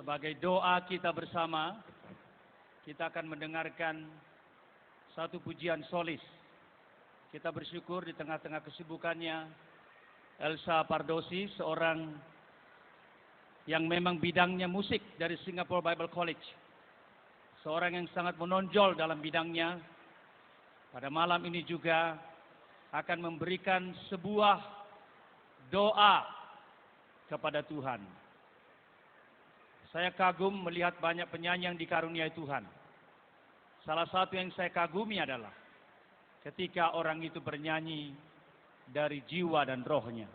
Sebagai doa kita bersama, kita akan mendengarkan satu pujian solis. Kita bersyukur di tengah-tengah kesibukannya, Elsa Pardosi, seorang yang memang bidangnya musik dari Singapore Bible College. Seorang yang sangat menonjol dalam bidangnya. Pada malam ini juga akan memberikan sebuah doa kepada Tuhan. Saya kagum melihat banyak penyanyi yang dikaruniai Tuhan. Salah satu yang saya kagumi adalah ketika orang itu bernyanyi dari jiwa dan rohnya.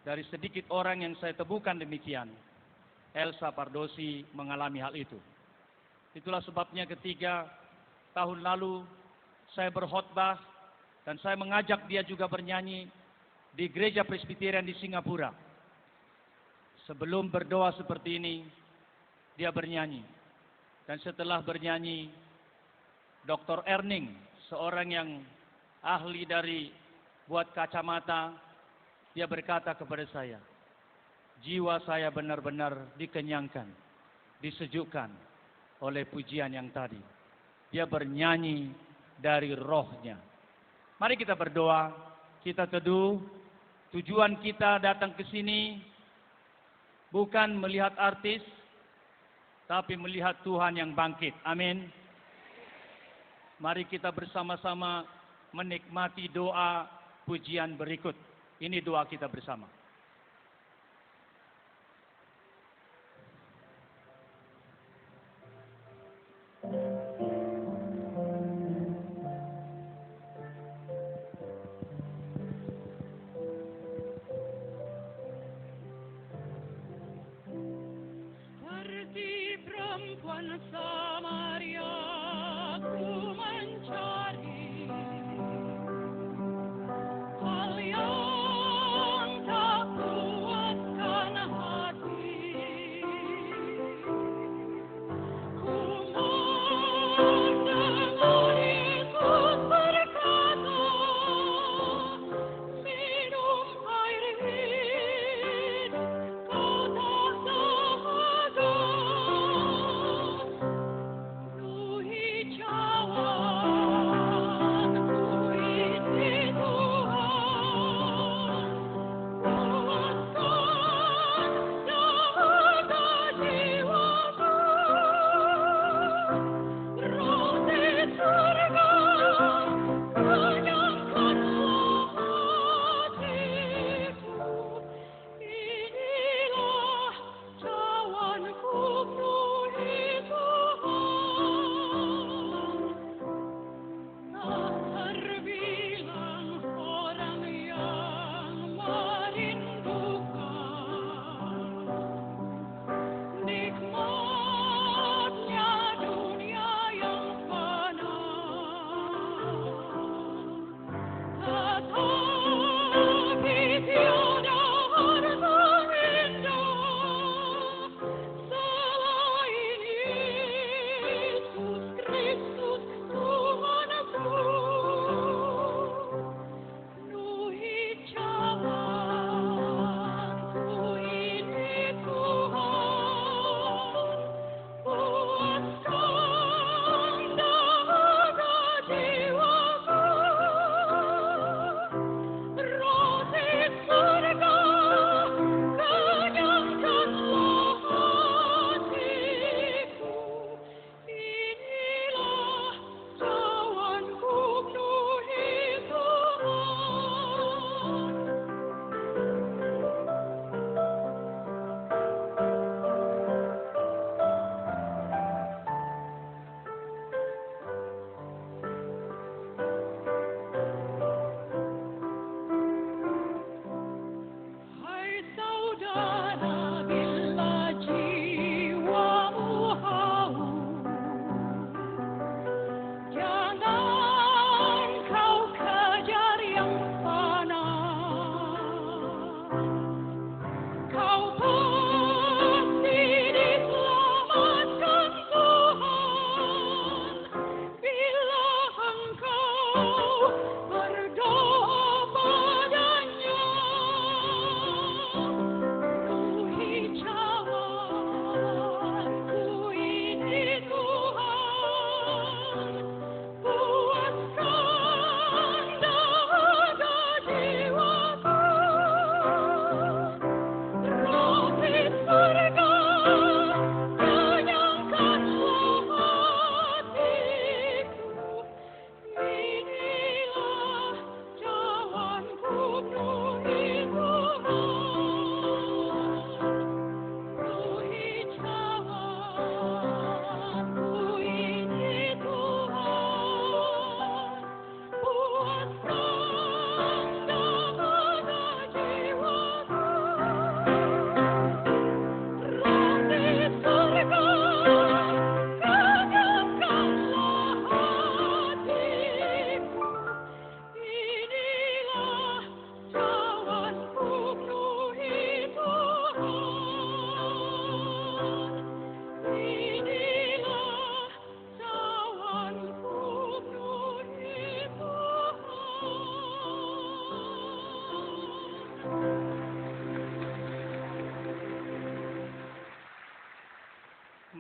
Dari sedikit orang yang saya temukan demikian, Elsa Pardosi mengalami hal itu. Itulah sebabnya ketika tahun lalu saya berkhotbah dan saya mengajak dia juga bernyanyi di gereja Presbyterian di Singapura. Sebelum berdoa seperti ini, dia bernyanyi. Dan setelah bernyanyi, Dr. Erning, seorang yang ahli dari buat kacamata, dia berkata kepada saya, jiwa saya benar-benar dikenyangkan, disejukkan oleh pujian yang tadi. Dia bernyanyi dari rohnya. Mari kita berdoa, kita teduh. Tujuan kita datang ke sini bukan melihat artis, tapi melihat Tuhan yang bangkit. Amin. Mari kita bersama-sama menikmati doa pujian berikut. Ini doa kita bersama. Perempuan Samaria ku mencari hal yang tak puaskan hati. Ku mendengar Yesus berkata, minum air hidup, kau tak dahaga.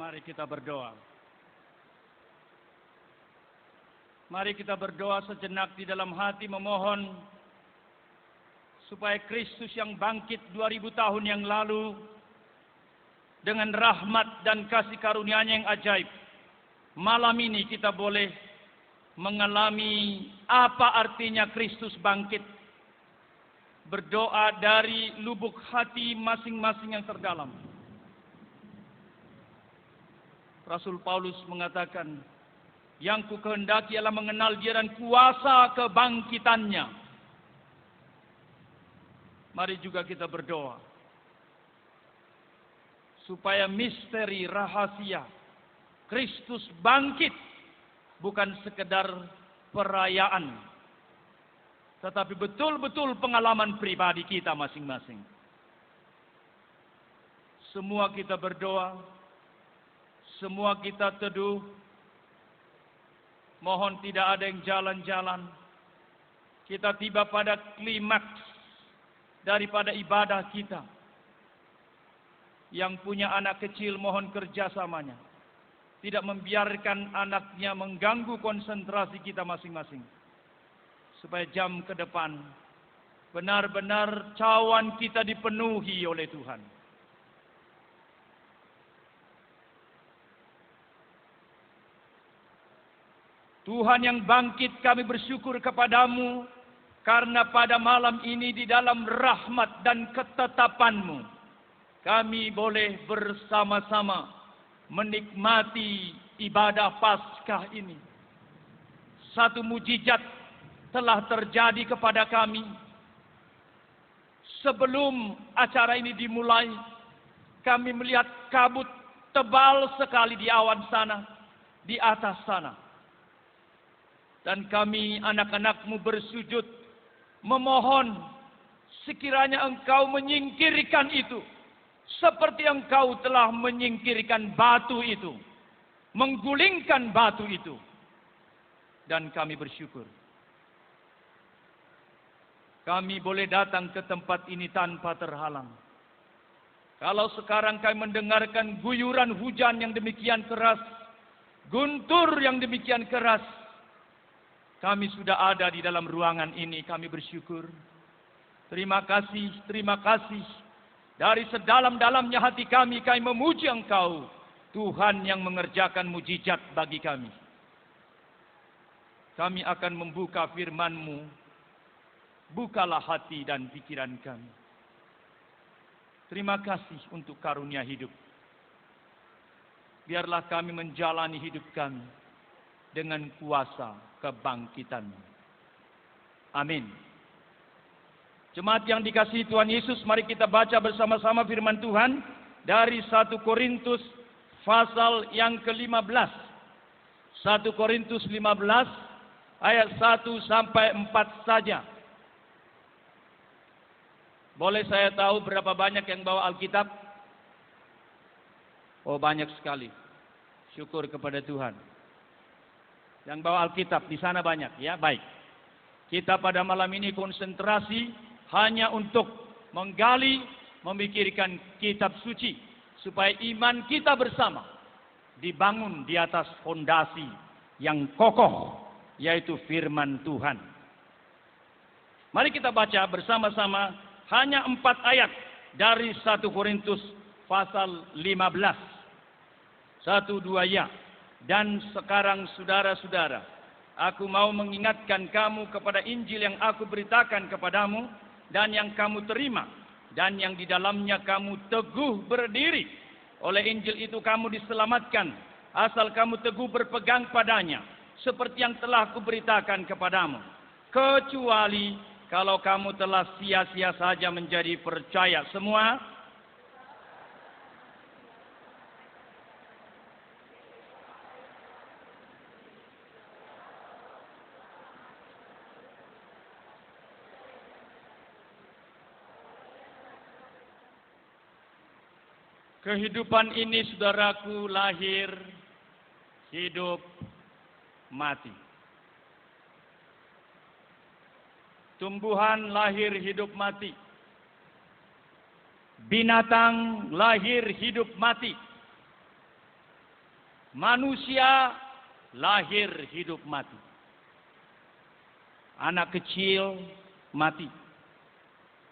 Mari kita berdoa. Mari kita berdoa sejenak di dalam hati memohon supaya Kristus yang bangkit 2000 tahun yang lalu dengan rahmat dan kasih karunia-Nya yang ajaib, malam ini kita boleh mengalami apa artinya Kristus bangkit. Berdoa dari lubuk hati masing-masing yang terdalam. Rasul Paulus mengatakan, yang ku kehendaki ialah mengenal Dia dan kuasa kebangkitannya. Mari juga kita berdoa supaya misteri rahasia Kristus bangkit bukan sekedar perayaan, tetapi betul-betul pengalaman pribadi kita masing-masing. Semua kita berdoa, semua kita teduh, mohon tidak ada yang jalan-jalan. Kita tiba pada klimaks daripada ibadah kita. Yang punya anak kecil mohon kerjasamanya. Tidak membiarkan anaknya mengganggu konsentrasi kita masing-masing. Supaya jam ke depan benar-benar cawan kita dipenuhi oleh Tuhan. Tuhan yang bangkit, kami bersyukur kepadamu karena pada malam ini di dalam rahmat dan ketetapan-Mu kami boleh bersama-sama menikmati ibadah Paskah ini. Satu mujizat telah terjadi kepada kami. Sebelum acara ini dimulai, kami melihat kabut tebal sekali di awan sana, di atas sana. Dan kami anak-anak-Mu bersujud, memohon sekiranya Engkau menyingkirkan itu. Seperti Engkau telah menyingkirkan batu itu. Menggulingkan batu itu. Dan kami bersyukur. Kami boleh datang ke tempat ini tanpa terhalang. Kalau sekarang kami mendengarkan guyuran hujan yang demikian keras, guntur yang demikian keras, kami sudah ada di dalam ruangan ini, kami bersyukur. Terima kasih, terima kasih. Dari sedalam-dalamnya hati kami memuji Engkau, Tuhan yang mengerjakan mujizat bagi kami. Kami akan membuka firman-Mu. Bukalah hati dan pikiran kami. Terima kasih untuk karunia hidup. Biarlah kami menjalani hidup kami dengan kuasa kebangkitan-Mu. Amin. Jemaat yang dikasihi Tuhan Yesus, mari kita baca bersama-sama firman Tuhan dari 1 Korintus pasal yang ke-15. 1 Korintus 15 ayat 1 sampai 4 saja. Boleh saya tahu berapa banyak yang bawa Alkitab? Oh, banyak sekali. Syukur kepada Tuhan. Yang bawa Alkitab di sana banyak, ya, baik. Kita pada malam ini konsentrasi hanya untuk menggali, memikirkan kitab suci supaya iman kita bersama dibangun di atas fondasi yang kokoh, yaitu firman Tuhan. Mari kita baca bersama-sama hanya 4 ayat dari 1 Korintus pasal 15. 1, 2, ya. Dan sekarang saudara-saudara, aku mau mengingatkan kamu kepada Injil yang aku beritakan kepadamu dan yang kamu terima dan yang di dalamnya kamu teguh berdiri. Oleh Injil itu kamu diselamatkan asal kamu teguh berpegang padanya seperti yang telah kuberitakan kepadamu. Kecuali kalau kamu telah sia-sia saja menjadi percaya semua. Kehidupan ini, saudaraku, lahir, hidup, mati. Tumbuhan lahir, hidup, mati. Binatang lahir, hidup, mati. Manusia lahir, hidup, mati. Anak kecil mati.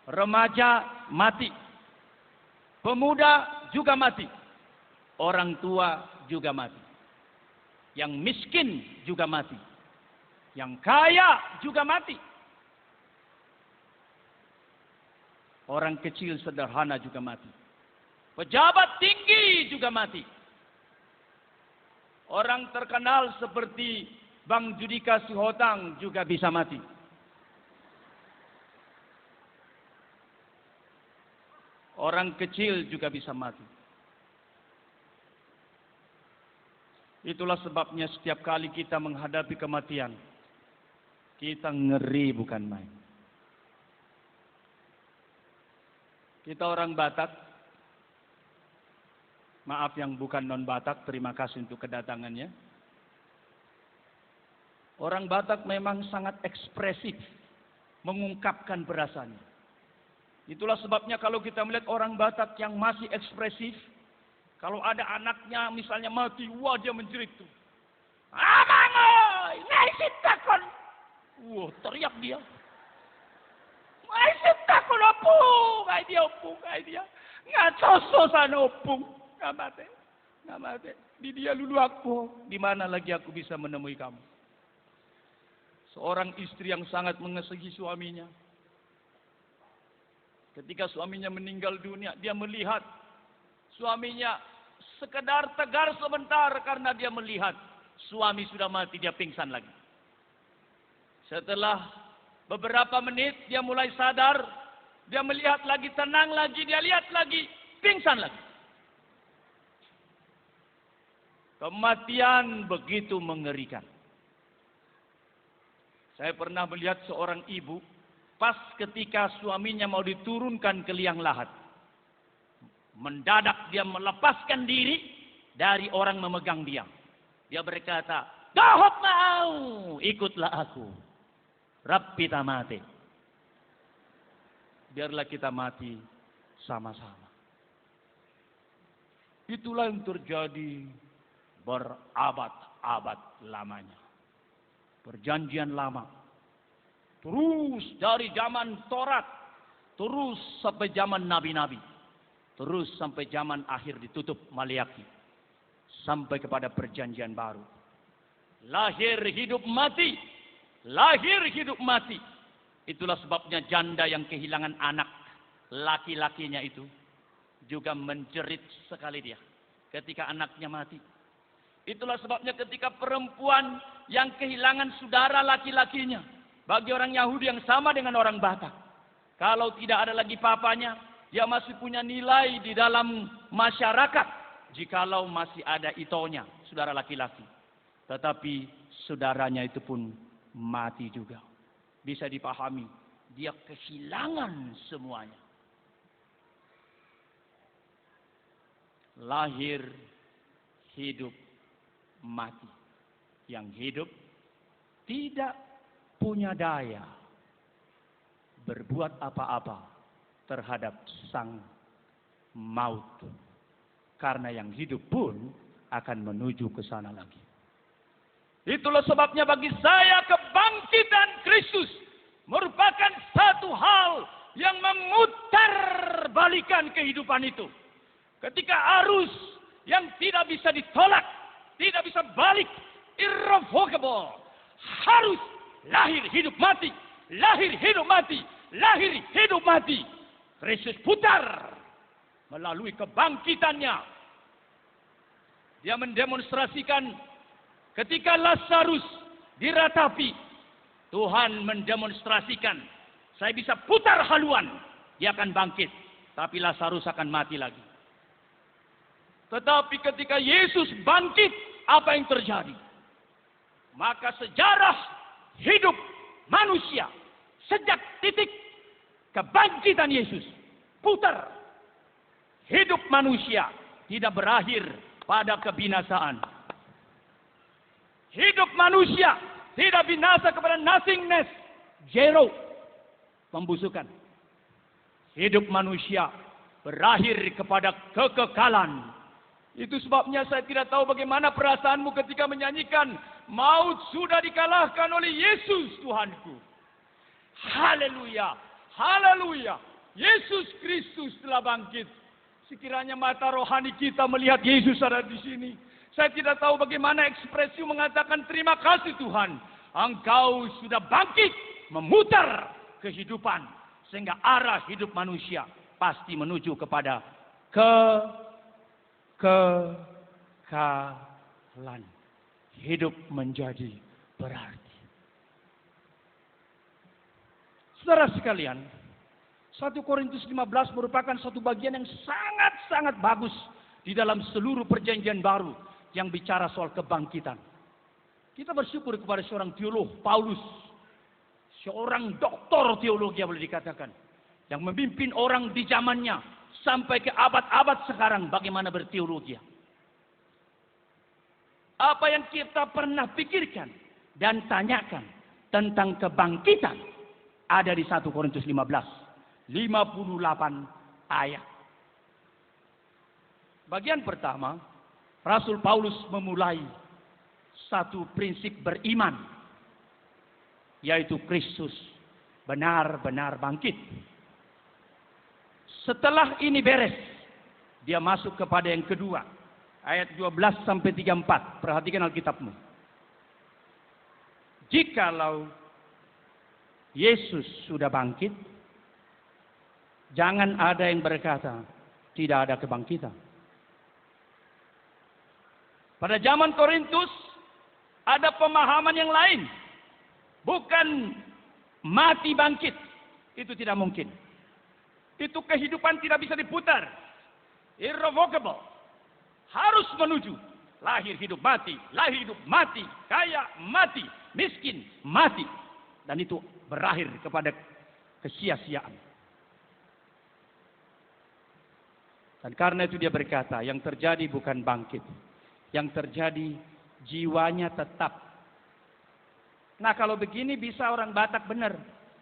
Remaja mati. Pemuda juga mati. Orang tua juga mati. Yang miskin juga mati. Yang kaya juga mati. Orang kecil sederhana juga mati. Pejabat tinggi juga mati. Orang terkenal seperti Bang Judika Sihotang juga bisa mati. Orang kecil juga bisa mati. Itulah sebabnya setiap kali kita menghadapi kematian, kita ngeri bukan main. Kita orang Batak, maaf yang bukan non-Batak, terima kasih untuk kedatangannya. Orang Batak memang sangat ekspresif, mengungkapkan perasaannya. Itulah sebabnya kalau kita melihat orang Batak yang masih ekspresif, kalau ada anaknya misalnya mati, wah dia menjerit tuh. Amangoy, naisit takon. Wah, teriak dia. Naisit takon opung, ay dia. Ngacoso sana opung. Nggak mati. Di dia lulu aku. Di mana lagi aku bisa menemui kamu? Seorang istri yang sangat mengasihi suaminya. Ketika suaminya meninggal dunia, dia melihat suaminya sekedar tegar sebentar karena dia melihat suami sudah mati, dia pingsan lagi. Setelah beberapa menit dia mulai sadar, dia melihat lagi, tenang lagi, dia lihat lagi, pingsan lagi. Kematian begitu mengerikan. Saya pernah melihat seorang ibu, pas ketika suaminya mau diturunkan ke liang lahat, mendadak dia melepaskan diri dari orang memegang dia. Dia berkata, "Dahot mau, ikutlah aku. Rabbita mati. Biarlah kita mati sama-sama." Itulah yang terjadi berabad-abad lamanya. Perjanjian lama. Terus dari zaman Taurat. Terus sampai zaman nabi-nabi. Terus sampai zaman akhir ditutup Maliaki. Sampai kepada perjanjian baru. Lahir hidup mati. Lahir hidup mati. Itulah sebabnya janda yang kehilangan anak laki-lakinya itu juga menjerit sekali dia ketika anaknya mati. Itulah sebabnya ketika perempuan yang kehilangan saudara laki-lakinya, bagi orang Yahudi yang sama dengan orang Batak, kalau tidak ada lagi papanya, dia masih punya nilai di dalam masyarakat jikalau masih ada itonya, saudara laki-laki. Tetapi saudaranya itu pun mati juga. Bisa dipahami, dia kehilangan semuanya. Lahir, hidup, mati. Yang hidup tidak punya daya berbuat apa-apa terhadap sang maut. Karena yang hidup pun akan menuju ke sana lagi. Itulah sebabnya bagi saya kebangkitan Kristus merupakan satu hal yang memutarbalikkan kehidupan itu. Ketika arus yang tidak bisa ditolak, tidak bisa balik, irrevocable, harus lahir hidup mati, lahir hidup mati, lahir hidup mati. Kristus putar melalui kebangkitannya. Dia mendemonstrasikan ketika Lazarus diratapi, Tuhan mendemonstrasikan, saya bisa putar haluan, dia akan bangkit, tapi Lazarus akan mati lagi. Tetapi ketika Yesus bangkit, apa yang terjadi? Maka sejarah hidup manusia sejak titik kebangkitan Yesus putar. Hidup manusia tidak berakhir pada kebinasaan. Hidup manusia tidak binasa kepada nothingness, zero, pembusukan. Hidup manusia berakhir kepada kekekalan, Itu sebabnya saya tidak tahu bagaimana perasaanmu ketika menyanyikan, maut sudah dikalahkan oleh Yesus Tuhanku. Haleluya, haleluya. Yesus Kristus telah bangkit. Sekiranya mata rohani kita melihat Yesus ada di sini. Saya tidak tahu bagaimana ekspresi mengatakan terima kasih Tuhan. Engkau sudah bangkit, memutar kehidupan. Sehingga arah hidup manusia pasti menuju kepada kekekalan. Hidup menjadi berarti. Saudara sekalian, 1 Korintus 15 merupakan satu bagian yang sangat-sangat bagus di dalam seluruh perjanjian baru yang bicara soal kebangkitan. Kita bersyukur kepada seorang teolog, Paulus, seorang doktor teologi yang boleh dikatakan, yang memimpin orang di zamannya sampai ke abad-abad sekarang bagaimana berteologi. Apa yang kita pernah pikirkan dan tanyakan tentang kebangkitan ada di 1 Korintus 15, 58 ayat. Bagian pertama, Rasul Paulus memulai satu prinsip beriman, yaitu Kristus benar-benar bangkit. Setelah ini beres, dia masuk kepada yang kedua, ayat 12 sampai 34. Perhatikan Alkitabmu. Jikalau Yesus sudah bangkit, jangan ada yang berkata tidak ada kebangkitan. Pada zaman Korintus ada pemahaman yang lain. Bukan mati bangkit. Itu tidak mungkin. Itu kehidupan tidak bisa diputar. Irrevocable. Harus menuju lahir hidup mati, kaya mati, miskin mati. Dan itu berakhir kepada kesia-siaan. Dan karena itu dia berkata, yang terjadi bukan bangkit. Yang terjadi jiwanya tetap. Nah kalau begini bisa orang Batak benar.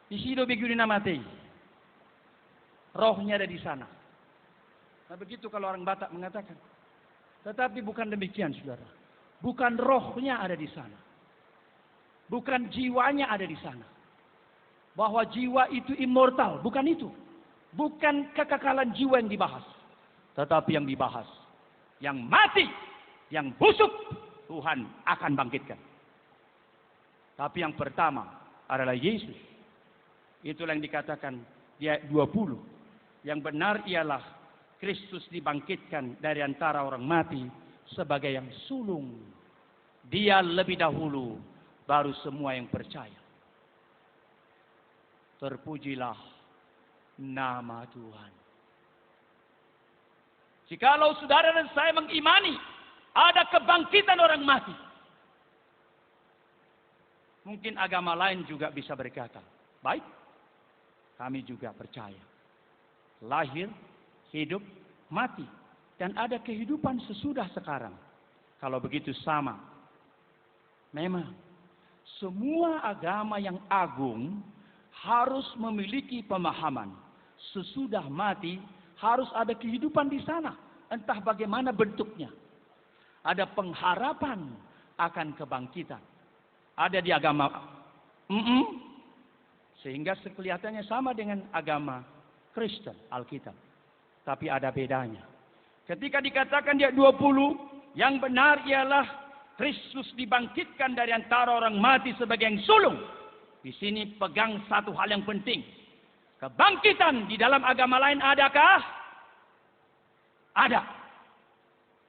Isido begini namatei. Rohnya ada di sana. Nah begitu kalau orang Batak mengatakan. Tetapi bukan demikian saudara. Bukan rohnya ada di sana. Bukan jiwanya ada di sana. Bahwa jiwa itu immortal. Bukan itu. Bukan kekekalan jiwa yang dibahas. Tetapi yang dibahas. Yang mati. Yang busuk. Tuhan akan bangkitkan. Tapi yang pertama adalah Yesus. Itulah yang dikatakan di ayat 20. Yang benar ialah Kristus dibangkitkan dari antara orang mati sebagai yang sulung. Dia lebih dahulu. Baru semua yang percaya. Terpujilah nama Tuhan. Jikalau saudara dan saya mengimani ada kebangkitan orang mati. Mungkin agama lain juga bisa berkata, baik, kami juga percaya. Lahir, hidup, mati. Dan ada kehidupan sesudah sekarang. Kalau begitu sama. Memang. Semua agama yang agung harus memiliki pemahaman. Sesudah mati harus ada kehidupan di sana. Entah bagaimana bentuknya. Ada pengharapan akan kebangkitan. Ada di agama sehingga kelihatannya sama dengan agama Kristen, Alkitab. Tapi ada bedanya. Ketika dikatakan di ayat 20, yang benar ialah Kristus dibangkitkan dari antara orang mati sebagai yang sulung. Di sini pegang satu hal yang penting. Kebangkitan di dalam agama lain adakah? Ada.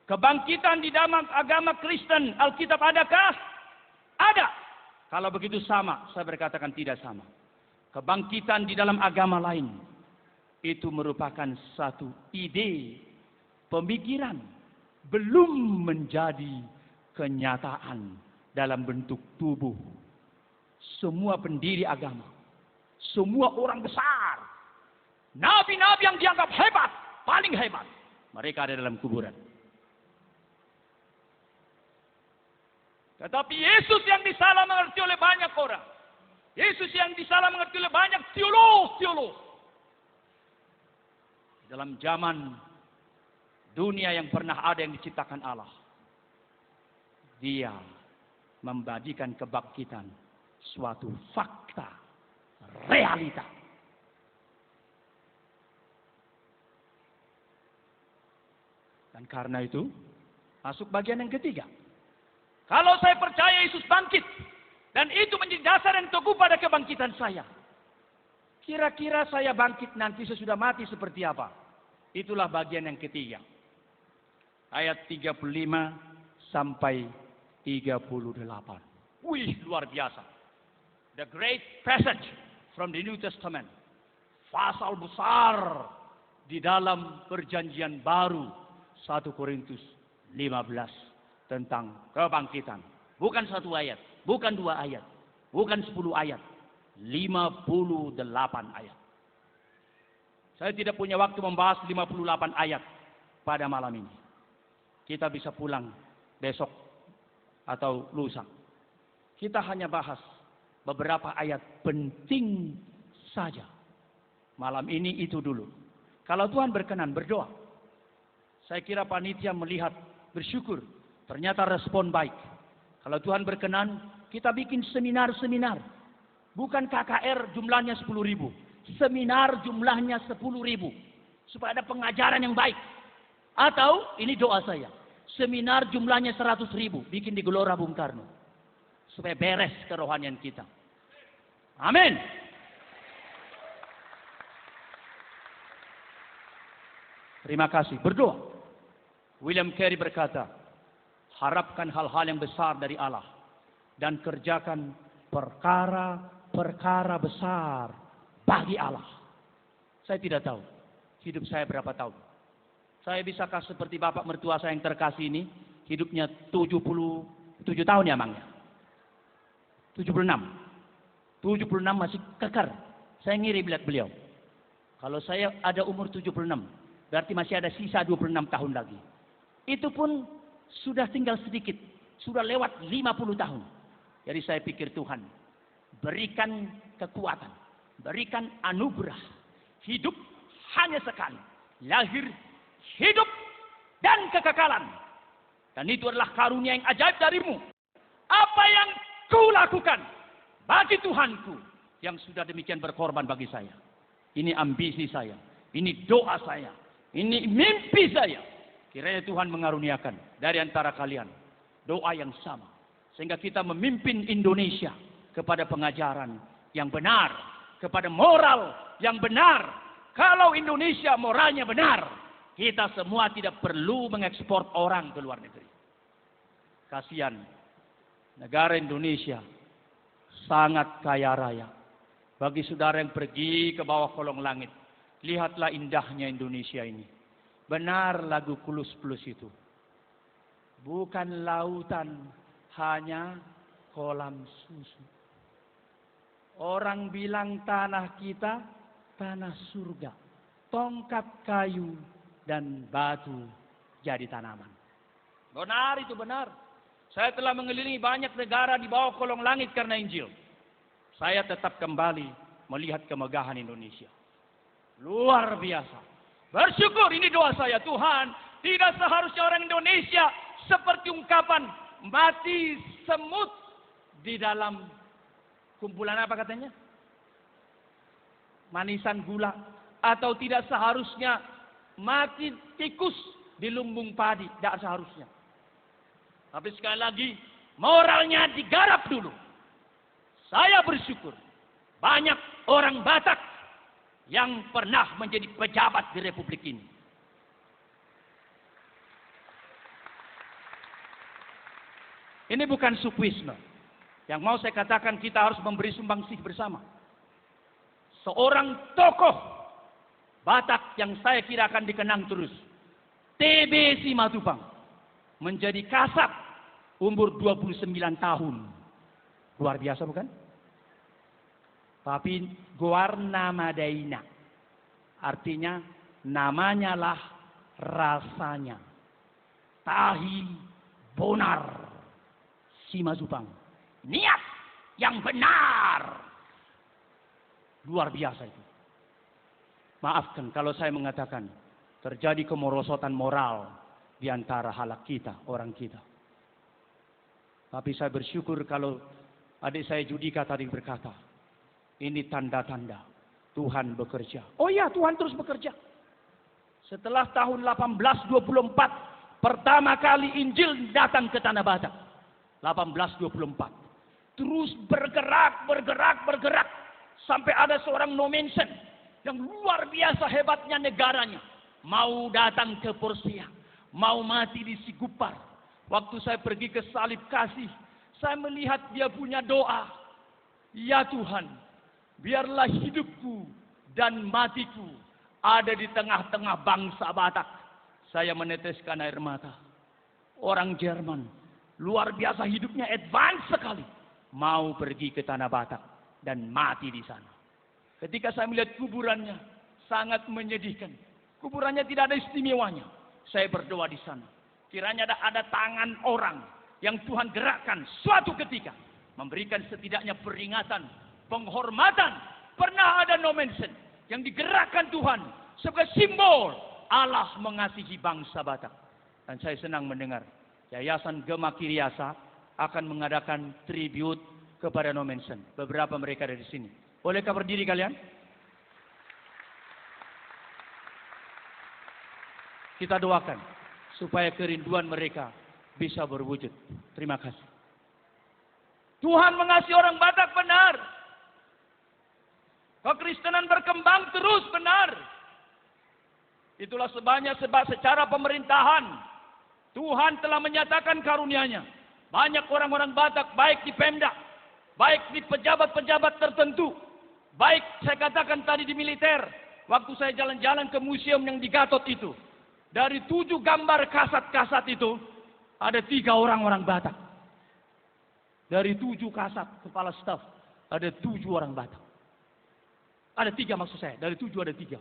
Kebangkitan di dalam agama Kristen, Alkitab adakah? Ada. Kalau begitu sama, saya berkatakan tidak sama. Kebangkitan di dalam agama lain itu merupakan satu ide, pemikiran, belum menjadi kenyataan dalam bentuk tubuh. Semua pendiri agama, semua orang besar, nabi-nabi yang dianggap hebat, paling hebat, mereka ada dalam kuburan. Tetapi Yesus yang disalah mengerti oleh banyak orang, Yesus yang disalah mengerti oleh banyak teolog. Dalam zaman dunia yang pernah ada yang diciptakan Allah. Dia membadikan kebangkitan suatu fakta, realita. Dan karena itu, masuk bagian yang ketiga. Kalau saya percaya Yesus bangkit, dan itu menjadi dasar yang teguh pada kebangkitan saya. Kira-kira saya bangkit nanti sesudah mati seperti apa? Itulah bagian yang ketiga. Ayat 35 sampai 38. Wih, luar biasa. The great passage from the New Testament. Pasal besar di dalam perjanjian baru 1 Korintus 15 tentang kebangkitan. Bukan 1 ayat, bukan 2 ayat, bukan 10 ayat, 58 ayat. Saya tidak punya waktu membahas 58 ayat pada malam ini. Kita bisa pulang besok atau lusa. Kita hanya bahas beberapa ayat penting saja. Malam ini itu dulu. Kalau Tuhan berkenan berdoa. Saya kira panitia melihat bersyukur. Ternyata respon baik. Kalau Tuhan berkenan, kita bikin seminar-seminar. Bukan KKR jumlahnya 10.000. Seminar jumlahnya 10.000. Supaya ada pengajaran yang baik. Atau, ini doa saya. Seminar jumlahnya 100.000. Bikin di Gelora Bung Karno. Supaya beres kerohanian kita. Amin. Terima kasih. Berdoa. William Carey berkata, harapkan hal-hal yang besar dari Allah. Dan kerjakan perkara-perkara besar bagi Allah. Saya tidak tahu. Hidup saya berapa tahun. Saya bisakah seperti bapak mertua saya yang terkasih ini. Hidupnya 77 tahun ya Mang. 76 masih kekar. Saya ngiri lihat beliau. Kalau saya ada umur 76. Berarti masih ada sisa 26 tahun lagi. Itu pun sudah tinggal sedikit. Sudah lewat 50 tahun. Jadi saya pikir Tuhan. Berikan kekuatan. Berikan anugerah. Hidup hanya sekali. Lahir, hidup, dan kekekalan. Dan itu adalah karunia yang ajaib darimu. Apa yang ku lakukan bagi Tuhanku. Yang sudah demikian berkorban bagi saya. Ini ambisi saya. Ini doa saya. Ini mimpi saya. Kiranya Tuhan mengaruniakan dari antara kalian doa yang sama. Sehingga kita memimpin Indonesia kepada pengajaran yang benar. Kepada moral yang benar. Kalau Indonesia moralnya benar. Kita semua tidak perlu mengekspor orang ke luar negeri. Kasihan. Negara Indonesia sangat kaya raya. Bagi saudara yang pergi ke bawah kolong langit. Lihatlah indahnya Indonesia ini. Benar lagu Kulus Plus itu. Bukan lautan, hanya kolam susu. Orang bilang tanah kita, tanah surga. Tongkat kayu dan batu jadi tanaman. Benar itu benar. Saya telah mengelilingi banyak negara di bawah kolong langit karena Injil. Saya tetap kembali melihat kemegahan Indonesia. Luar biasa. Bersyukur, ini doa saya. Tuhan, tidak seharusnya orang Indonesia seperti ungkapan mati semut di dalam kumpulan apa katanya? Manisan gula. Atau tidak seharusnya mati tikus di lumbung padi. Tidak seharusnya. Tapi sekali lagi, moralnya digarap dulu. Saya bersyukur. Banyak orang Batak yang pernah menjadi pejabat di Republik ini. Ini bukan sukuisme. Yang mau saya katakan kita harus memberi sumbangsih bersama. Seorang tokoh Batak yang saya kira akan dikenang terus. TB Simatupang. Menjadi kasat umur 29 tahun. Luar biasa bukan? Tapi Goarna Madaina. Artinya namanya lah rasanya. Tahi Bonar Simatupang. Niat yang benar. Luar biasa itu. Maafkan kalau saya mengatakan Terjadi kemerosotan moral di antara halak kita, orang kita. Tapi saya bersyukur kalau adik saya Judika tadi berkata, ini tanda-tanda Tuhan bekerja. Oh iya, Tuhan terus bekerja. Setelah tahun 1824, pertama kali Injil datang ke Tanah Batak. 1824. Terus bergerak. Sampai ada seorang nomensen yang luar biasa hebatnya negaranya. Mau datang ke Persia, mau mati di Sigupar. Waktu saya pergi ke Salib Kasih, saya melihat dia punya doa. Ya Tuhan, biarlah hidupku dan matiku ada di tengah-tengah bangsa Batak. Saya meneteskan air mata. Orang Jerman, luar biasa hidupnya, advance sekali. Mau pergi ke Tanah Batak dan mati di sana. Ketika saya melihat kuburannya, sangat menyedihkan. Kuburannya tidak ada istimewanya. Saya berdoa di sana. Kiranya ada tangan orang yang Tuhan gerakkan suatu ketika. Memberikan setidaknya peringatan, penghormatan. Pernah ada nomensen yang digerakkan Tuhan sebagai simbol Allah mengasihi bangsa Batak. Dan saya senang mendengar Yayasan Gema Kiriasa akan mengadakan tribute kepada nomensen. Beberapa mereka dari sini. Bolehkah berdiri kalian? Kita doakan supaya kerinduan mereka bisa berwujud. Terima kasih. Tuhan mengasihi orang Batak, benar. Kekristenan berkembang terus, benar. Itulah sebabnya secara pemerintahan Tuhan telah menyatakan karunia-Nya. Banyak orang-orang Batak, baik di Pemda, baik di pejabat-pejabat tertentu, baik saya katakan tadi di militer. Waktu saya jalan-jalan ke museum yang di Gatot itu, dari 7 gambar kasat-kasat itu, ada 3 orang Batak. Dari 7 kasat kepala staf, ada 7 orang Batak. Ada 3 maksud saya, dari 7 ada 3.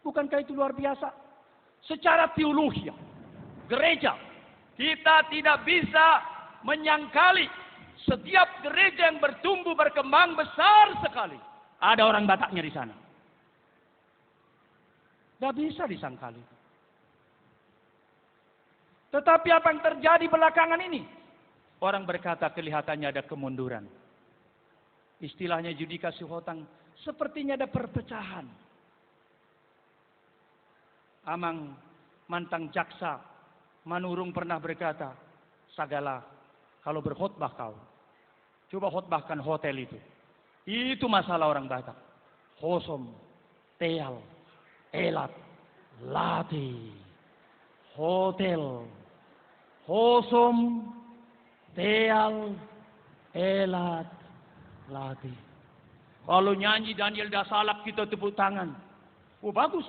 Bukankah itu luar biasa? Secara teologi, gereja, kita tidak bisa menyangkali setiap gereja yang bertumbuh berkembang besar sekali. Ada orang Bataknya di sana. Tidak bisa disangkali. Tetapi apa yang terjadi belakangan ini? Orang berkata kelihatannya ada kemunduran. Istilahnya Judika Suhotang, sepertinya ada perpecahan. Amang Mantang Jaksa Manurung pernah berkata, Sagala, kalau berkhotbah kau, coba khotbahkan hotel itu. Itu masalah orang Batak. Hosom, teal, elat, lati. Hotel, hosom, teal, elat, lati. Kalau nyanyi Daniel Dasalak kita tepuk tangan. Oh bagus.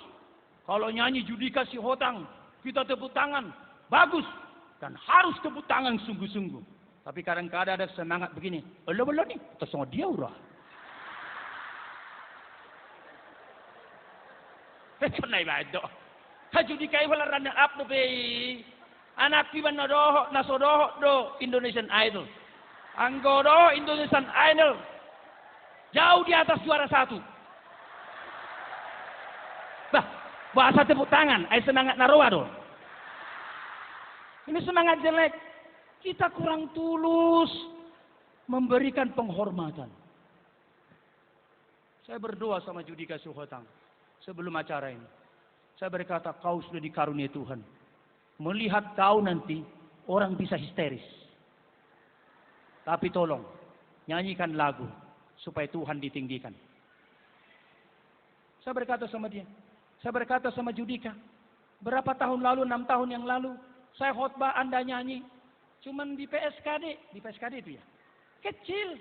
Kalau nyanyi Judika Suhotang kita tepuk tangan. Bagus. Dan harus tepuk tangan sungguh-sungguh. Tapi kadang-kadang ada semangat begini. Belum nih. Terus dia urah. Kenapa itu? Judika wala runner up do be. Anak iban nasodoho do Indonesian Idol. Anggodo Indonesian Idol. Jauh di atas juara 1. Bah, bahasa tepuk tangan, semangat naroa do. Ini semangat jelek. Kita kurang tulus memberikan penghormatan. Saya berdoa sama Judika Suhotang sebelum acara ini. Saya berkata, kau sudah dikaruniai Tuhan. Melihat kau nanti, orang bisa histeris. Tapi tolong, nyanyikan lagu supaya Tuhan ditinggikan. Saya berkata sama dia, saya berkata sama Judika, berapa tahun lalu, 6 tahun yang lalu, saya khotbah Anda nyanyi, cuman di PSKD itu ya, kecil,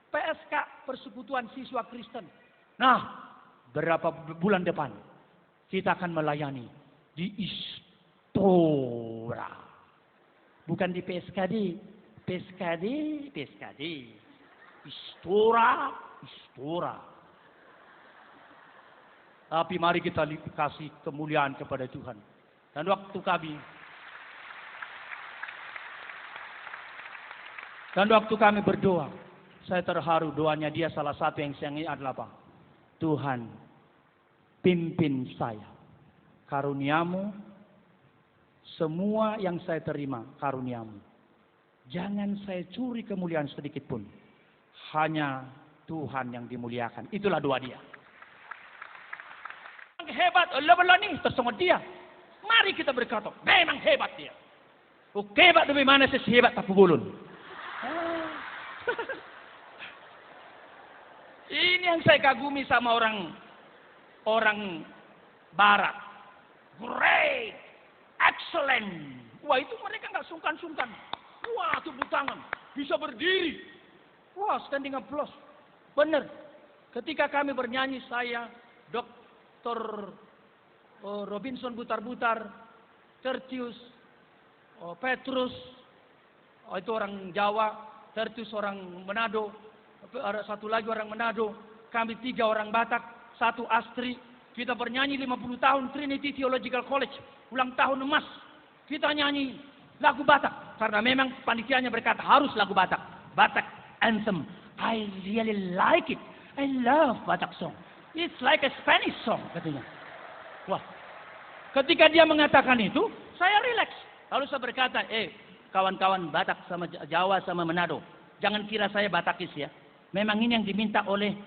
PSK, Persekutuan Siswa Kristen. Nah, berapa bulan depan, kita akan melayani di Istora. Bukan di PSKD. Istora. Tapi mari kita kasih kemuliaan kepada Tuhan. Dan waktu kami berdoa, saya terharu doanya dia salah satu yang saya ingat adalah apa? Tuhan, pimpin saya karuniamu, semua yang saya terima karuniamu. Jangan saya curi kemuliaan sedikit pun. Hanya Tuhan yang dimuliakan. Itulah doa dia. Hebat, lebelah nih, tersongot dia. Mari kita berkata, memang hebat dia. Hebat lebih mana sih hebat tak bulun. Ini yang saya kagumi sama orang Barat. Great, excellent. Wah, itu mereka nggak sungkan-sungkan. Wah, tepuk tangan, bisa berdiri. Wah, standing applause. Benar. Ketika kami bernyanyi, saya, Dr. Robinson Butar-Butar, Tertius, Petrus, itu orang Jawa, Tertius orang Manado, ada satu lagi orang Manado, kami 3 orang Batak, 1 Astri. Kita bernyanyi 50 tahun Trinity Theological College, ulang tahun emas. Kita nyanyi lagu Batak, karena memang panitianya berkata harus lagu Batak. Batak anthem. I really like it. I love Batak song. It's like a Spanish song, katanya. Wah, ketika dia mengatakan itu, saya relax. Lalu saya berkata, kawan-kawan Batak sama Jawa sama Manado, jangan kira saya Batakis ya. Memang ini yang diminta oleh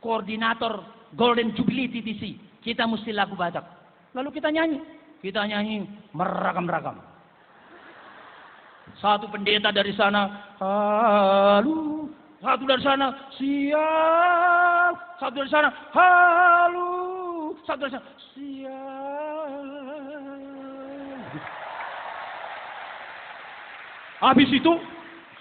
koordinator Golden Jubilee TTC. Kita mesti lagu Batak. Lalu kita nyanyi meragam-ragam. Satu pendeta dari sana, halu. Satu dari sana, siap. Satu dari sana, halu. Satu dari sana, siap. Habis itu,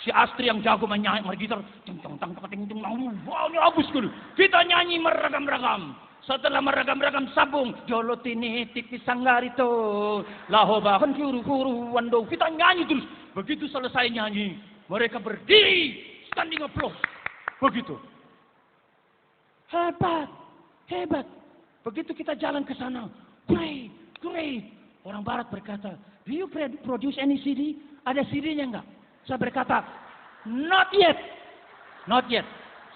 si Astri yang jago menyanyi gitar, wah, ini habis dulu. Kita nyanyi meragam-ragam. Setelah meragam-ragam sabung, jolotini tipis sanggarito, lahobahan kuru-kuru wando. Kita nyanyi terus. Begitu selesai nyanyi, mereka berdiri, standing applause. Begitu. Hebat. Begitu kita jalan ke sana, great. Orang Barat berkata, do you produce any CD? Ada CD-nya enggak? Saya berkata, not yet.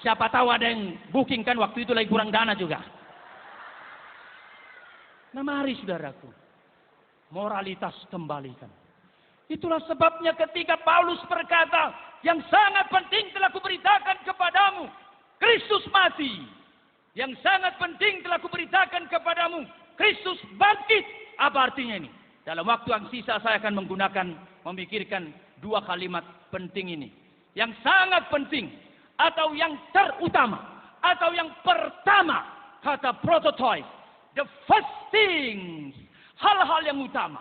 Siapa tahu ada yang booking kan, waktu itu lagi kurang dana juga. Nah mari saudaraku, moralitas kembalikan. Itulah sebabnya ketika Paulus berkata, yang sangat penting telah kuberitakan kepadamu, Kristus mati. Yang sangat penting telah kuberitakan kepadamu, Kristus bangkit. Apa artinya ini? Dalam waktu yang sisa saya akan memikirkan 2 kalimat penting ini. Yang sangat penting, atau yang terutama, atau yang pertama, kata prototype. The first things, hal-hal yang utama,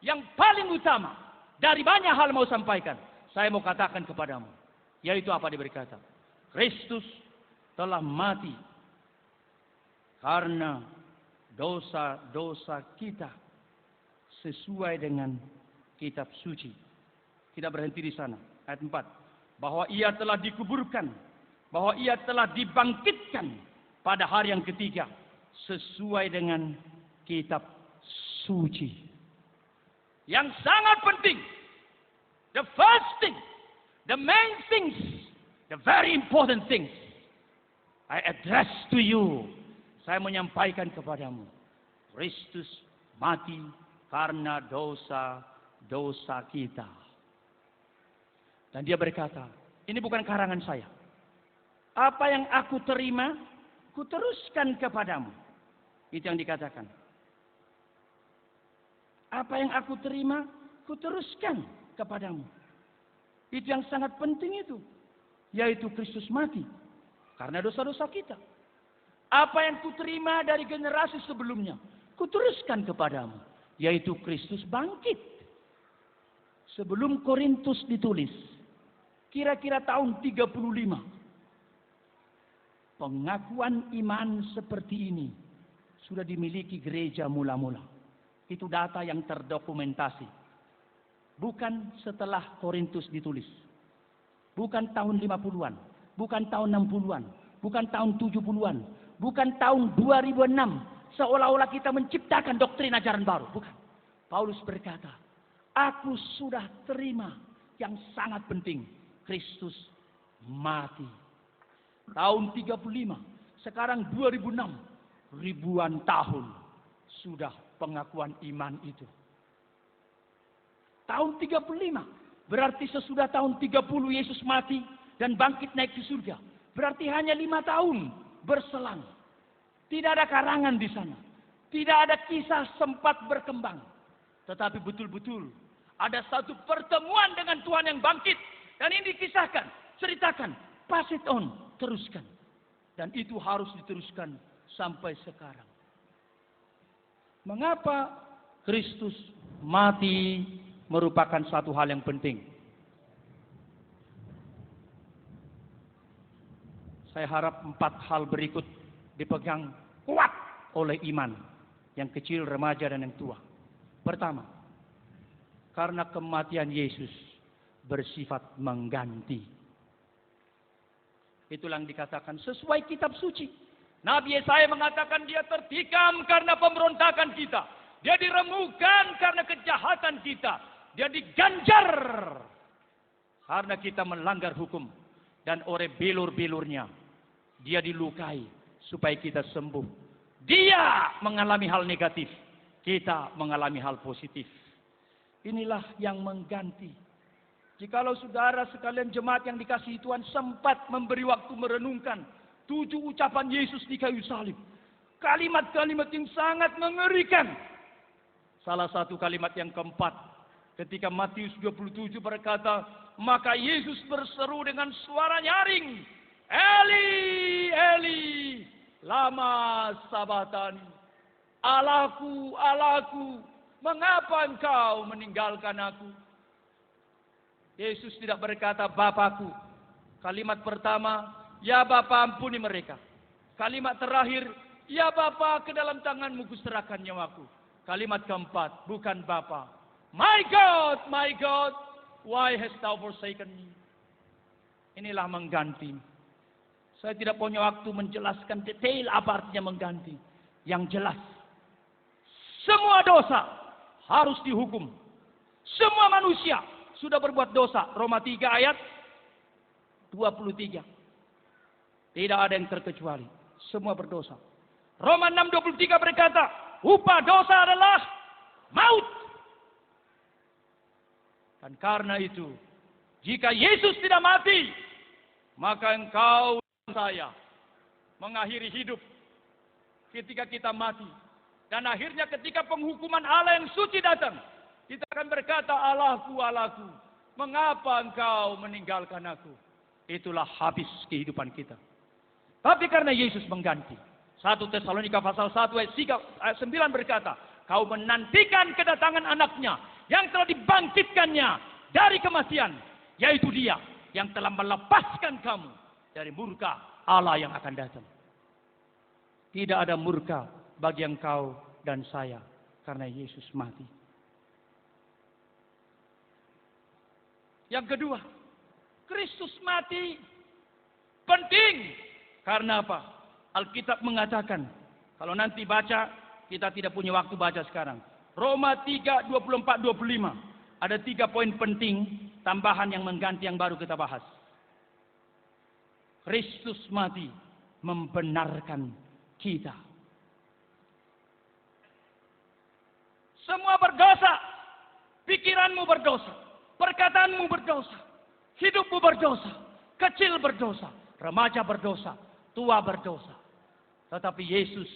yang paling utama, dari banyak hal mau sampaikan, saya mau katakan kepadamu, yaitu apa dia berkata, Kristus telah mati karena dosa-dosa kita sesuai dengan kitab suci. Kita berhenti di sana, ayat 4, bahwa ia telah dikuburkan, bahwa ia telah dibangkitkan pada hari yang ketiga, sesuai dengan kitab suci. Yang sangat penting, the first thing, the main things, the very important things, I address to you. Saya menyampaikan kepadamu, Kristus mati karena dosa-dosa kita. Dan dia berkata, ini bukan karangan saya. Apa yang aku terima, kuteruskan kepadamu. Itu yang dikatakan. Apa yang aku terima, kuteruskan kepadamu. Itu yang sangat penting itu. Yaitu Kristus mati. Karena dosa-dosa kita. Apa yang kuterima dari generasi sebelumnya, kuteruskan kepadamu. Yaitu Kristus bangkit. Sebelum Korintus ditulis, kira-kira tahun 35. Pengakuan iman seperti ini sudah dimiliki gereja mula-mula. Itu data yang terdokumentasi. Bukan setelah Korintus ditulis. Bukan tahun 50-an. Bukan tahun 60-an. Bukan tahun 70-an. Bukan tahun 2006. Seolah-olah kita menciptakan doktrin ajaran baru. Bukan. Paulus berkata, aku sudah terima yang sangat penting. Kristus mati. Tahun 35. Sekarang 2006. Ribuan tahun sudah pengakuan iman itu. Tahun 35, berarti sesudah tahun 30 Yesus mati dan bangkit naik ke surga. Berarti hanya 5 tahun berselang. Tidak ada karangan di sana. Tidak ada kisah sempat berkembang. Tetapi betul-betul ada satu pertemuan dengan Tuhan yang bangkit. Dan ini dikisahkan, ceritakan, pass it on, teruskan. Dan itu harus diteruskan sampai sekarang. Mengapa Kristus mati merupakan satu hal yang penting? Saya harap 4 hal berikut dipegang kuat oleh iman. Yang kecil, remaja, dan yang tua. Pertama, karena kematian Yesus bersifat mengganti. Itulah yang dikatakan sesuai kitab suci. Nabi Yesaya mengatakan dia tertikam karena pemberontakan kita. Dia diremukkan karena kejahatan kita. Dia diganjar karena kita melanggar hukum. Dan oleh bilur-bilurnya dia dilukai supaya kita sembuh. Dia mengalami hal negatif, kita mengalami hal positif. Inilah yang mengganti. Jikalau saudara sekalian jemaat yang dikasihi Tuhan sempat memberi waktu merenungkan 7 ucapan Yesus di kayu salib. Kalimat-kalimat yang sangat mengerikan. Salah satu kalimat yang keempat, ketika Matius 27 berkata, maka Yesus berseru dengan suara nyaring, Eli, Eli, lama sabatani. Allahku, Allahku, mengapa engkau meninggalkan aku? Yesus tidak berkata Bapakku. Kalimat pertama, ya Bapa ampuni mereka. Kalimat terakhir, ya Bapa ke dalam tanganmu kuserahkan nyawaku. Kalimat keempat, bukan Bapa. My God, why hast thou forsaken me? Inilah mengganti. Saya tidak punya waktu menjelaskan detail apa artinya mengganti. Yang jelas, semua dosa harus dihukum. Semua manusia sudah berbuat dosa. Roma 3 ayat 23. Tidak ada yang terkecuali. Semua berdosa. Roma 6:23 berkata, upah dosa adalah maut. Dan karena itu, jika Yesus tidak mati, maka engkau dan saya mengakhiri hidup ketika kita mati. Dan akhirnya ketika penghukuman Allah yang suci datang, kita akan berkata, Allahku, Allahku, mengapa engkau meninggalkan aku? Itulah habis kehidupan kita. Tapi karena Yesus mengganti. 1 Tesalonika pasal 1 ayat 9 berkata, kau menantikan kedatangan anaknya yang telah dibangkitkannya dari kematian. Yaitu dia yang telah melepaskan kamu dari murka Allah yang akan datang. Tidak ada murka bagi engkau dan saya karena Yesus mati. Yang kedua, Kristus mati penting. Karena apa? Alkitab mengatakan, kalau nanti baca, kita tidak punya waktu baca sekarang. Roma 3, 24, 25. Ada 3 poin penting, tambahan yang mengganti yang baru kita bahas. Kristus mati membenarkan kita. Semua berdosa. Pikiranmu berdosa. Perkataanmu berdosa. Hidupmu berdosa. Kecil berdosa. Remaja berdosa. Tua berdosa. Tetapi Yesus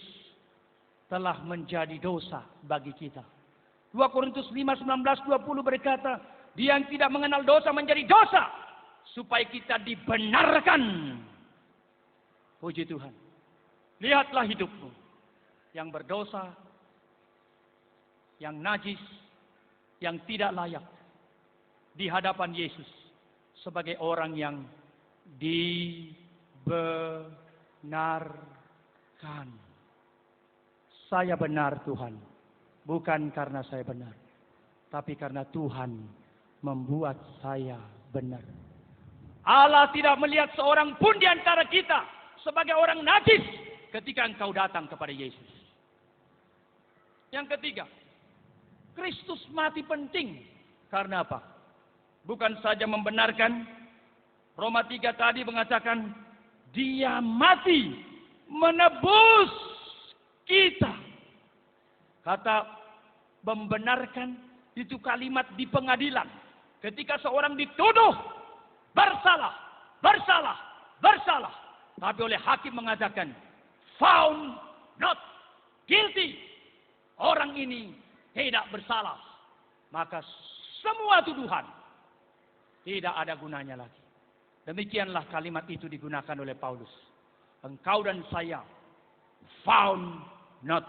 telah menjadi dosa bagi kita. 2 Korintus 5, 19, 20 berkata, dia yang tidak mengenal dosa menjadi dosa. Supaya kita dibenarkan. Puji Tuhan. Lihatlah hidupmu. Yang berdosa. Yang najis. Yang tidak layak. Di hadapan Yesus. Sebagai orang yang dibenarkan. Saya benar Tuhan. Bukan karena saya benar. Tapi karena Tuhan membuat saya benar. Allah tidak melihat seorang pun di antara kita sebagai orang najis ketika engkau datang kepada Yesus. Yang ketiga, Kristus mati penting. Karena apa? Bukan saja membenarkan. Roma 3 tadi mengatakan, dia mati menebus kita. Kata membenarkan itu kalimat di pengadilan. Ketika seorang dituduh bersalah, bersalah, bersalah. Tapi oleh hakim mengatakan, found not guilty. Orang ini tidak bersalah. Maka semua tuduhan tidak ada gunanya lagi. Demikianlah kalimat itu digunakan oleh Paulus. Engkau dan saya found not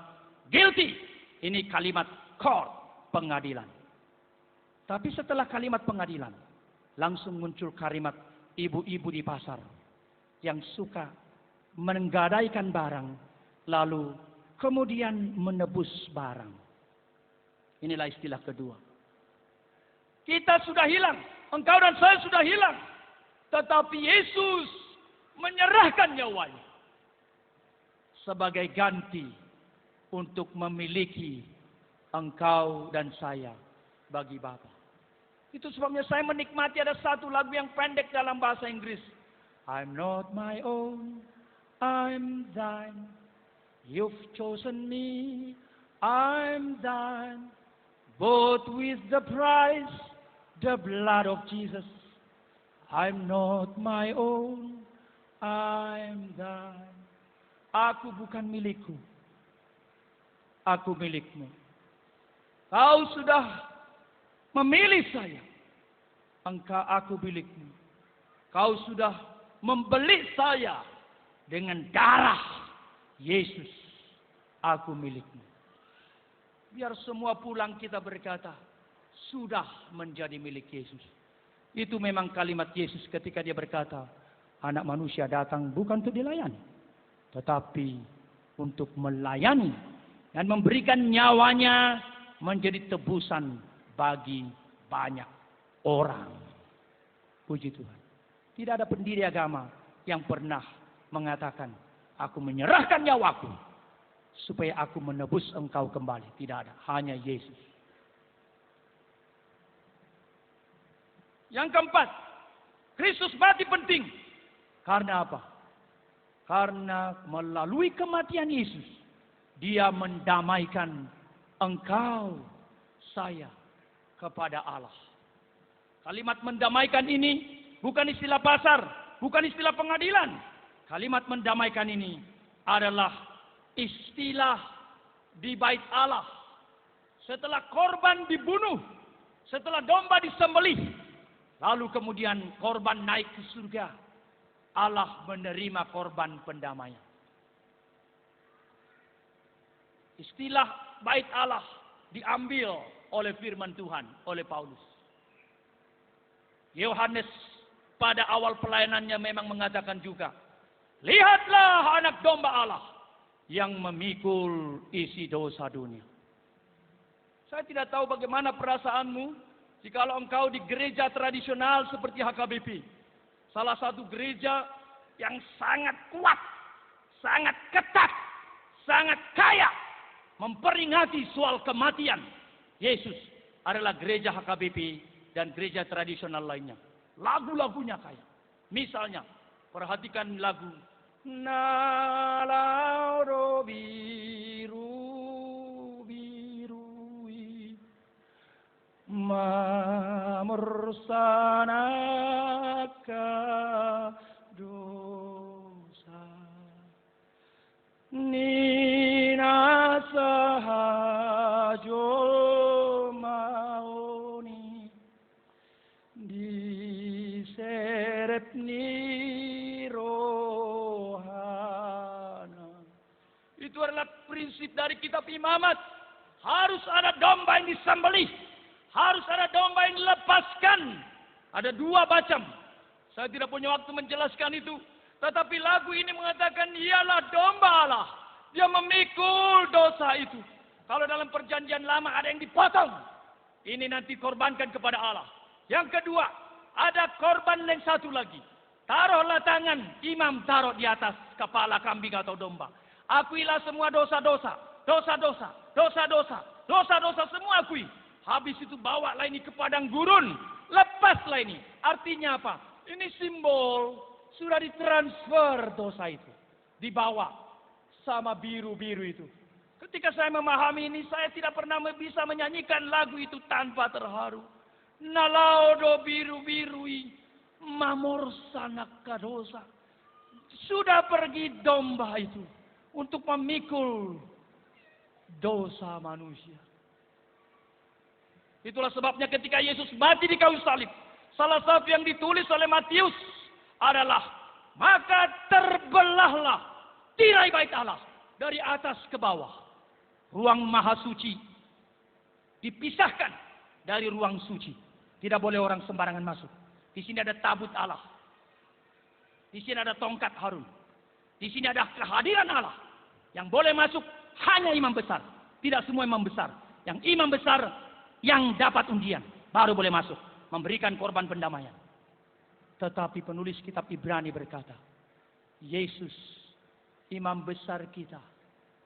guilty. Ini kalimat court, pengadilan. Tapi setelah kalimat pengadilan, langsung muncul kalimat ibu-ibu di pasar yang suka menggadaikan barang, lalu kemudian menebus barang. Inilah istilah kedua. Kita sudah hilang, engkau dan saya sudah hilang. Tetapi Yesus menyerahkan nyawanya sebagai ganti untuk memiliki engkau dan saya bagi Bapa. Itu sebabnya saya menikmati ada satu lagu yang pendek dalam bahasa Inggris. I'm not my own, I'm thine. You've chosen me, I'm thine. Bought with the price, the blood of Jesus. I'm not my own, I'm thine. Aku bukan milikku, aku milikmu. Kau sudah memilih saya, aku milikmu. Kau sudah membeli saya dengan darah Yesus, aku milikmu. Biar semua pulang kita berkata, sudah menjadi milik Yesus. Itu memang kalimat Yesus ketika dia berkata, anak manusia datang bukan untuk dilayani, tetapi untuk melayani dan memberikan nyawanya menjadi tebusan bagi banyak orang. Puji Tuhan. Tidak ada pendiri agama yang pernah mengatakan, aku menyerahkan nyawaku supaya aku menebus engkau kembali. Tidak ada, hanya Yesus. Yang keempat, Kristus mati penting. Karena apa? Karena melalui kematian Yesus, Dia mendamaikan engkau, saya, kepada Allah. Kalimat mendamaikan ini bukan istilah pasar, bukan istilah pengadilan. Kalimat mendamaikan ini adalah istilah di bait Allah. Setelah korban dibunuh, setelah domba disembelih, lalu kemudian korban naik ke surga, Allah menerima korban pendamaian. Istilah bait Allah diambil oleh firman Tuhan, oleh Paulus. Yohanes pada awal pelayanannya memang mengatakan juga, lihatlah anak domba Allah yang memikul isi dosa dunia. Saya tidak tahu bagaimana perasaanmu jikalau engkau di gereja tradisional seperti HKBP. Salah satu gereja yang sangat kuat, sangat ketat, sangat kaya memperingati soal kematian Yesus adalah gereja HKBP dan gereja tradisional lainnya. Lagu-lagunya kaya. Misalnya, perhatikan lagu Nalauro biru birui Mamursanaka dosa Nina sahajo maoni diseret ni rohana. Itu adalah prinsip dari kitab imamat. Harus ada domba yang disembelih, harus ada domba yang dilepaskan. Ada dua macam. Saya tidak punya waktu menjelaskan itu. Tetapi lagu ini mengatakan ialah domba Allah. Dia memikul dosa itu. Kalau dalam perjanjian lama ada yang dipotong, ini nanti korbankan kepada Allah. Yang kedua, ada korban yang satu lagi. Taruhlah tangan, imam taruh di atas kepala kambing atau domba. Akuilah semua dosa-dosa, dosa-dosa, dosa-dosa, dosa-dosa semua akui. Habis itu bawalah ini ke padang gurun, lepaslah ini. Artinya apa? Ini simbol sudah ditransfer dosa itu, dibawa sama biru-biru itu. Ketika saya memahami ini, saya tidak pernah bisa menyanyikan lagu itu tanpa terharu. Nalaudo biru-birui, mamor sanak kadosa. Sudah pergi domba itu untuk memikul dosa manusia. Itulah sebabnya ketika Yesus mati di kayu salib, salah satu yang ditulis oleh Matius adalah, maka terbelahlah tirai bait Allah dari atas ke bawah. Ruang maha suci dipisahkan dari ruang suci. Tidak boleh orang sembarangan masuk. Di sini ada tabut Allah. Di sini ada tongkat Harun. Di sini ada kehadiran Allah. Yang boleh masuk hanya imam besar. Tidak semua imam besar. Yang imam besar yang dapat undian baru boleh masuk. Memberikan korban pendamaian. Tetapi penulis kitab Ibrani berkata, Yesus, imam besar kita,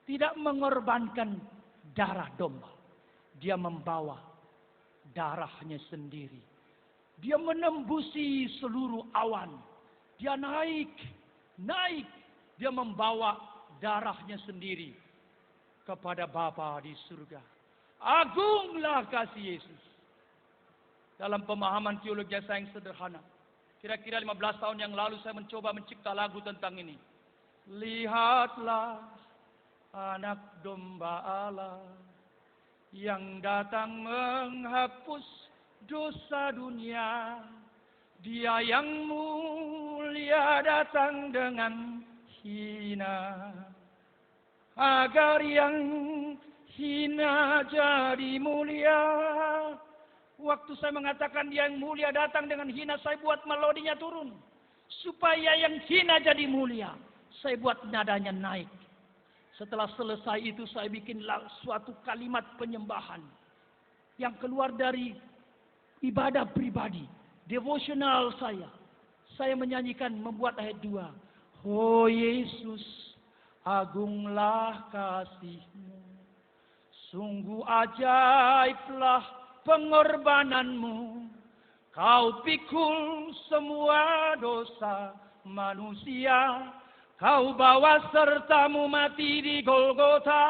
tidak mengorbankan darah domba. Dia membawa darahnya sendiri. Dia menembusi seluruh awan. Dia naik. Dia membawa darahnya sendiri kepada Bapa di surga. Agunglah kasih Yesus. Dalam pemahaman teologi saya yang sederhana, kira-kira 15 tahun yang lalu saya mencoba mencipta lagu tentang ini. Lihatlah anak domba Allah yang datang menghapus dosa dunia. Dia yang mulia datang dengan hina, agar yang hina jadi mulia. Waktu saya mengatakan dia yang mulia datang dengan hina, saya buat melodinya turun. Supaya yang hina jadi mulia, saya buat nadanya naik. Setelah selesai itu saya bikin suatu kalimat penyembahan yang keluar dari ibadah pribadi, devosional saya. Saya menyanyikan, membuat ayat 2. Oh Yesus, agunglah kasih-Mu. Sungguh ajaiblah pengorbananmu. Kau pikul semua dosa manusia. Kau bawa sertamu mati di Golgota.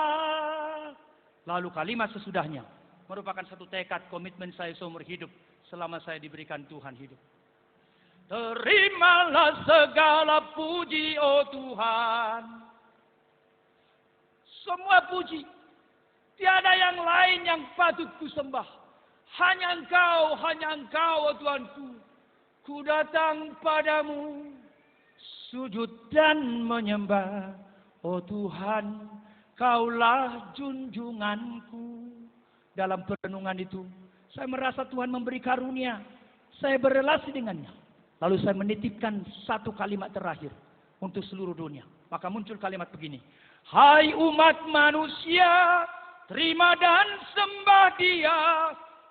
Lalu kalimat sesudahnya merupakan satu tekad komitmen saya seumur hidup selama saya diberikan Tuhan hidup. Terimalah segala puji, oh Tuhan. Semua puji. Tiada yang lain yang patut kusembah. Hanya Engkau, oh Tuhanku. Ku datang padamu, sujud dan menyembah. Oh Tuhan, Kaulah junjunganku. Dalam perenungan itu, saya merasa Tuhan memberi karunia. Saya berrelasi dengannya. Lalu saya menitipkan satu kalimat terakhir untuk seluruh dunia. Maka muncul kalimat begini. Hai umat manusia, terima dan sembah Dia,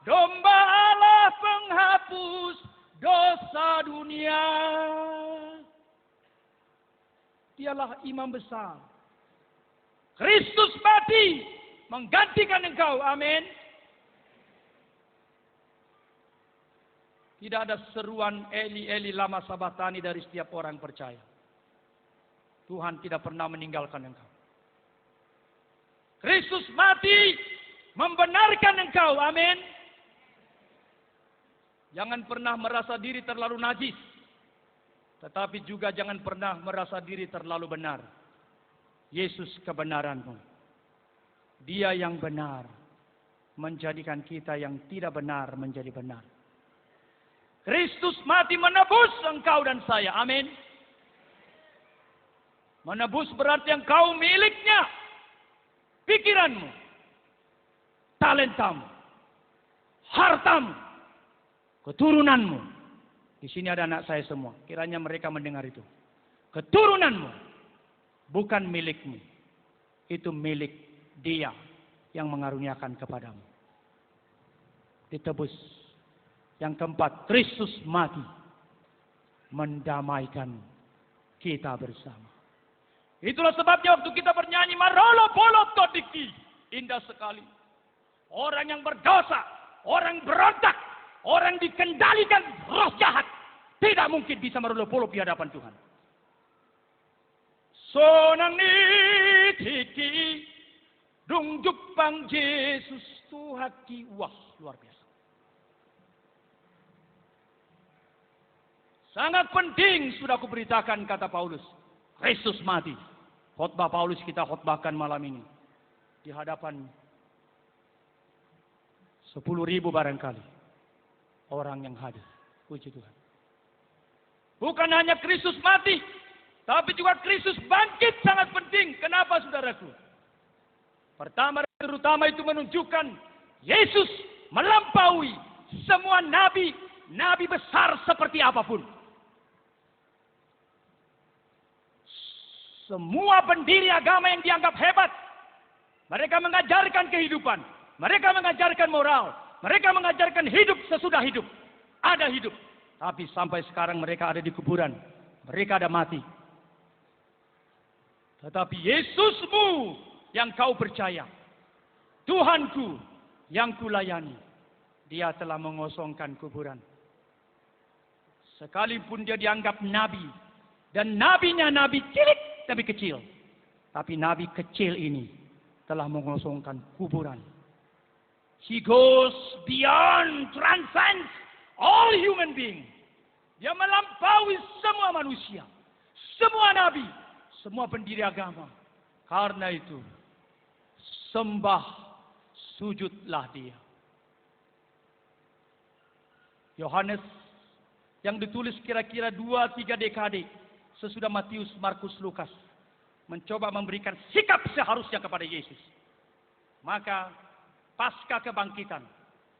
domba Allah penghapus dosa dunia. Dialah imam besar. Kristus mati menggantikan engkau. Amin. Tidak ada seruan Eli Eli lama sabatani dari setiap orang percaya. Tuhan tidak pernah meninggalkan engkau. Kristus mati membenarkan engkau. Amin. Jangan pernah merasa diri terlalu najis. Tetapi juga jangan pernah merasa diri terlalu benar. Yesus kebenaranmu. Dia yang benar menjadikan kita yang tidak benar menjadi benar. Kristus mati menebus engkau dan saya. Amin. Menebus berarti engkau miliknya. Pikiranmu, talentamu, hartamu, keturunanmu. Di sini ada anak saya semua. Kiranya mereka mendengar itu. Keturunanmu bukan milikmu. Itu milik Dia yang mengaruniakan kepadamu. Ditebus. Yang keempat, Kristus mati mendamaikan kita bersama. Itulah sebabnya waktu kita bernyanyi Marolo Polo Todiki, indah sekali. Orang yang berdosa, orang berontak, orang dikendalikan roh jahat, tidak mungkin bisa marolo polo di hadapan Tuhan. Sonang ni tiki Dung Jepang Yesus Tuhaki. Wah, luar biasa. Sangat penting sudah aku beritakan, kata Paulus. Kristus mati. Khotbah Paulus kita khotbahkan malam ini. Di hadapan 10.000 barangkali orang yang hadir. Puji Tuhan. Bukan hanya Kristus mati, tapi juga Kristus bangkit, sangat penting. Kenapa, saudaraku? Pertama dan terutama itu menunjukkan Yesus melampaui semua nabi besar seperti apapun. Semua pendiri agama yang dianggap hebat, mereka mengajarkan kehidupan, mereka mengajarkan moral, mereka mengajarkan hidup sesudah hidup. Ada hidup, tapi sampai sekarang mereka ada di kuburan, mereka ada mati. Tetapi Yesusmu yang kau percaya, Tuhanku yang kulayani, dia telah mengosongkan kuburan. Sekalipun dia dianggap nabi, dan nabinya nabi cilik tapi kecil, tapi nabi kecil ini telah mengosongkan kuburan. He goes beyond, transcends all human being. Dia melampaui semua manusia, semua nabi, semua pendiri agama. Karena itu, sembah, sujudlah dia. Yohanes yang ditulis kira-kira 2-3 dekade sesudah Matius, Markus, Lukas mencoba memberikan sikap seharusnya kepada Yesus. Maka pasca kebangkitan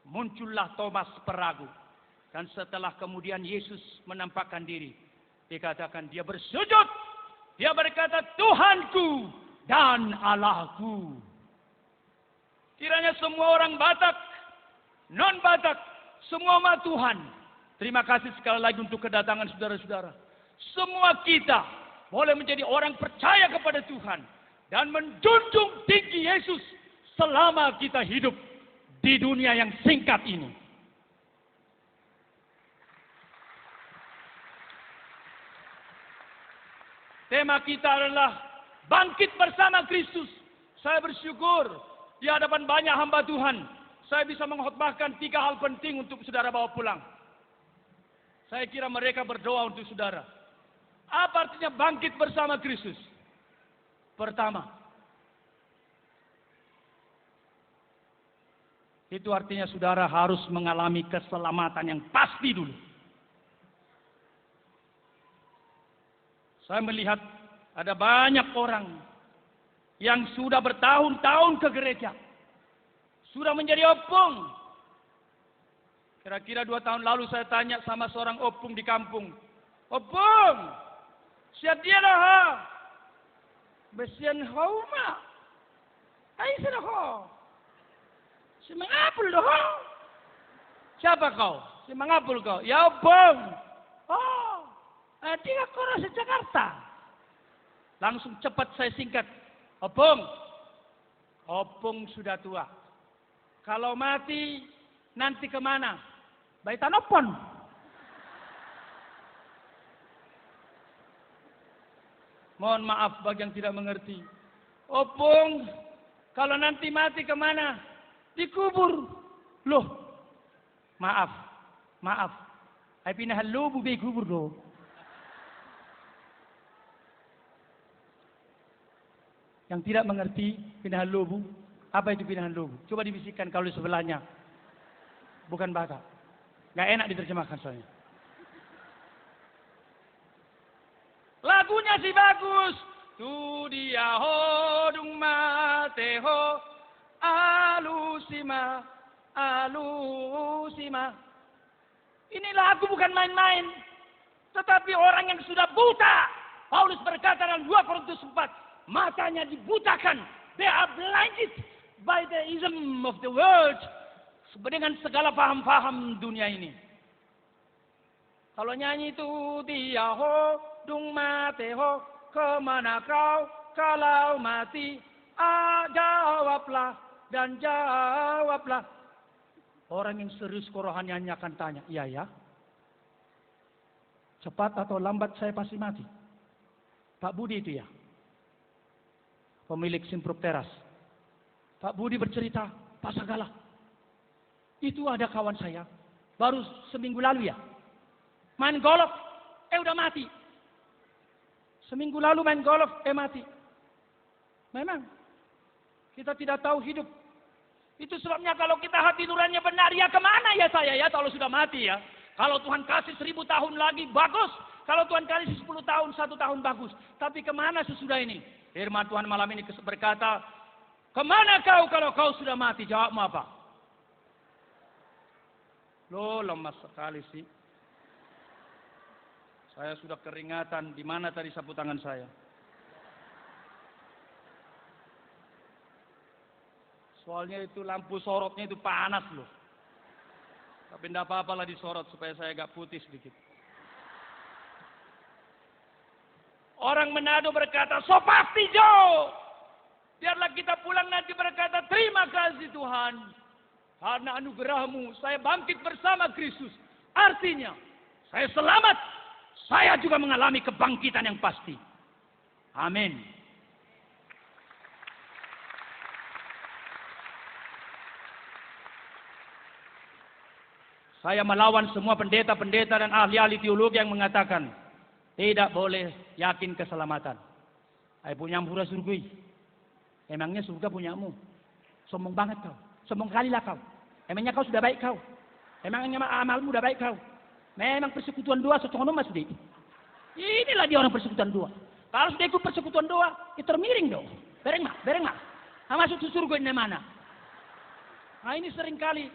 muncullah Thomas peragu, dan setelah kemudian Yesus menampakkan diri, dikatakan dia bersujud, dia berkata, Tuhanku dan Allahku. Kiranya semua orang Batak, non Batak, semua umat Tuhan, terima kasih sekali lagi untuk kedatangan saudara-saudara. Semua kita boleh menjadi orang percaya kepada Tuhan dan menjunjung tinggi Yesus selama kita hidup di dunia yang singkat ini. Tema kita adalah bangkit bersama Kristus. Saya bersyukur di hadapan banyak hamba Tuhan, saya bisa mengkhotbahkan 3 hal penting untuk saudara bawa pulang. Saya kira mereka berdoa untuk saudara. Apa artinya bangkit bersama Kristus? Pertama, itu artinya saudara harus mengalami keselamatan yang pasti dulu. Saya melihat ada banyak orang yang sudah bertahun-tahun ke gereja, sudah menjadi opung. Kira-kira 2 tahun lalu saya tanya sama seorang opung di kampung, opung, siap dia dah ha? Besian hauma, ay sana ho, si mangapul dah ho. Siapa kau? Si mangapul kau? Ya opung. Oh, tiga kora sa Jakarta. Langsung cepat saya singkat, opung, opung sudah tua. Kalau mati nanti kemana? Baik tanopon. Mohon maaf bagi yang tidak mengerti. Opung, kalau nanti mati kemana? Dikubur. Loh, maaf. Ay pinahalubo bay kubur do. Yang tidak mengerti pinahalubo, apa itu pinahalubo? Coba dibisikkan kalau di sebelahnya. Bukan Batak. Gak enak diterjemahkan soalnya. Lagunya sih bagus. Tu dia ho dung mate ho alusima alusima. Ini lagu bukan main-main. Tetapi orang yang sudah buta. Paulus berkata dalam 2 Korintus 4. Matanya dibutakan. They are blinded by the ism of the world. Dengan segala paham-paham dunia ini. Kalau nyanyi itu dia ho dung mate ho, kemana kau kalau mati? Jawablah dan jawablah. Orang yang serius kerohaniannya akan tanya, iya ya? Cepat atau lambat saya pasti mati. Pak Budi itu ya, pemilik Simpruk Teras. Pak Budi bercerita, Pak Sagala, itu ada kawan saya, baru seminggu lalu ya, main golf, udah mati. Seminggu lalu main golf, mati. Memang, kita tidak tahu hidup. Itu sebabnya kalau kita hati nuraninya benar, ya kemana ya saya ya kalau sudah mati ya. Kalau Tuhan kasih 1000 tahun lagi, bagus. Kalau Tuhan kasih 10 tahun, 1 tahun, bagus. Tapi kemana sesudah ini? Firman Tuhan malam ini berkata, kemana kau kalau kau sudah mati? Jawabmu apa? Loh, lemas sekali sih. Saya sudah keringatan. Di mana tadi sapu tangan saya? Soalnya itu lampu sorotnya itu panas loh. Tapi tidak apa-apa lah disorot supaya saya agak putih sedikit. Orang Manado berkata, so pasti Jo. Biarlah kita pulang nanti berkata, terima kasih Tuhan. Karena anugerahmu, saya bangkit bersama Kristus. Artinya, saya selamat. Saya juga mengalami kebangkitan yang pasti. Amin. Saya melawan semua pendeta-pendeta dan ahli-ahli teologi yang mengatakan tidak boleh yakin keselamatan. Saya punya surga surgui. Emangnya surga punyamu? Sombong banget kau. Sombong kali lah kau. Emangnya kau sudah baik kau? Emangnya amalmu sudah baik kau? Memang persekutuan doa secongan mas sudah. Inilah dia orang persekutuan doa. Kalau sudah ikut persekutuan doa, itu termiring dong. Bereng mah. Masuk ke surga ini mana? Nah ini sering kali.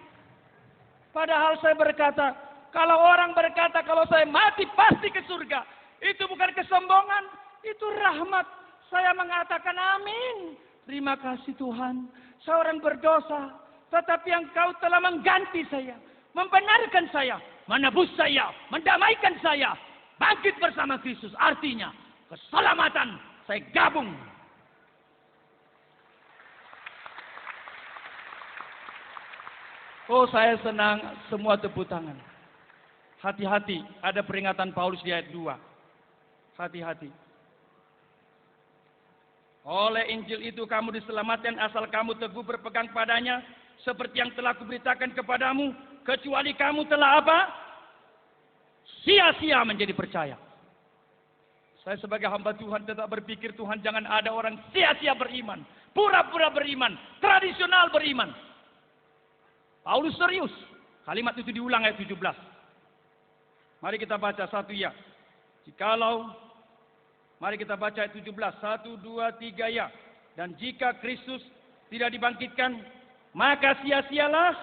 Padahal saya berkata, kalau orang berkata kalau saya mati pasti ke surga. Itu bukan kesombongan, itu rahmat. Saya mengatakan amin. Terima kasih Tuhan. Saya orang berdosa. Tetapi Engkau telah mengganti saya. Membenarkan saya. Menebus saya. Mendamaikan saya. Bangkit bersama Kristus. Artinya keselamatan. Saya gabung. Oh saya senang semua tepuk tangan. Hati-hati, ada peringatan Paulus di ayat 2. Hati-hati. Oleh Injil itu kamu diselamatkan asal kamu teguh berpegang padanya. Seperti yang telah kuberitakan kepadamu. Kecuali kamu telah apa? Sia-sia menjadi percaya. Saya sebagai hamba Tuhan tetap berpikir Tuhan jangan ada orang sia-sia beriman. Pura-pura beriman. Tradisional beriman. Paulus serius. Kalimat itu diulang ayat 17. Mari kita baca satu ya. Mari kita baca ayat 17. 1, 2, 3 ya. Dan jika Kristus tidak dibangkitkan, maka sia-sialah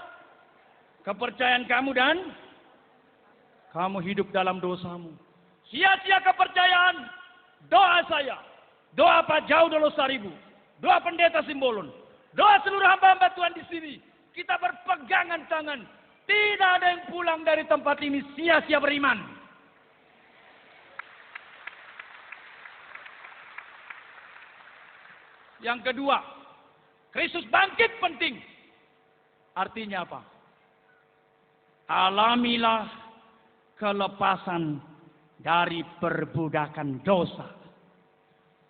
kepercayaan kamu dan kamu hidup dalam dosamu. Sia-sia kepercayaan. Doa saya. Doa Pak Jauh Dolo Saribu. Doa pendeta Simbolon. Doa seluruh hamba-hamba Tuhan di sini. Kita berpegangan tangan. Tidak ada yang pulang dari tempat ini sia-sia beriman. Yang kedua, Kristus bangkit penting. Artinya apa? Alamilah kelepasan dari perbudakan dosa.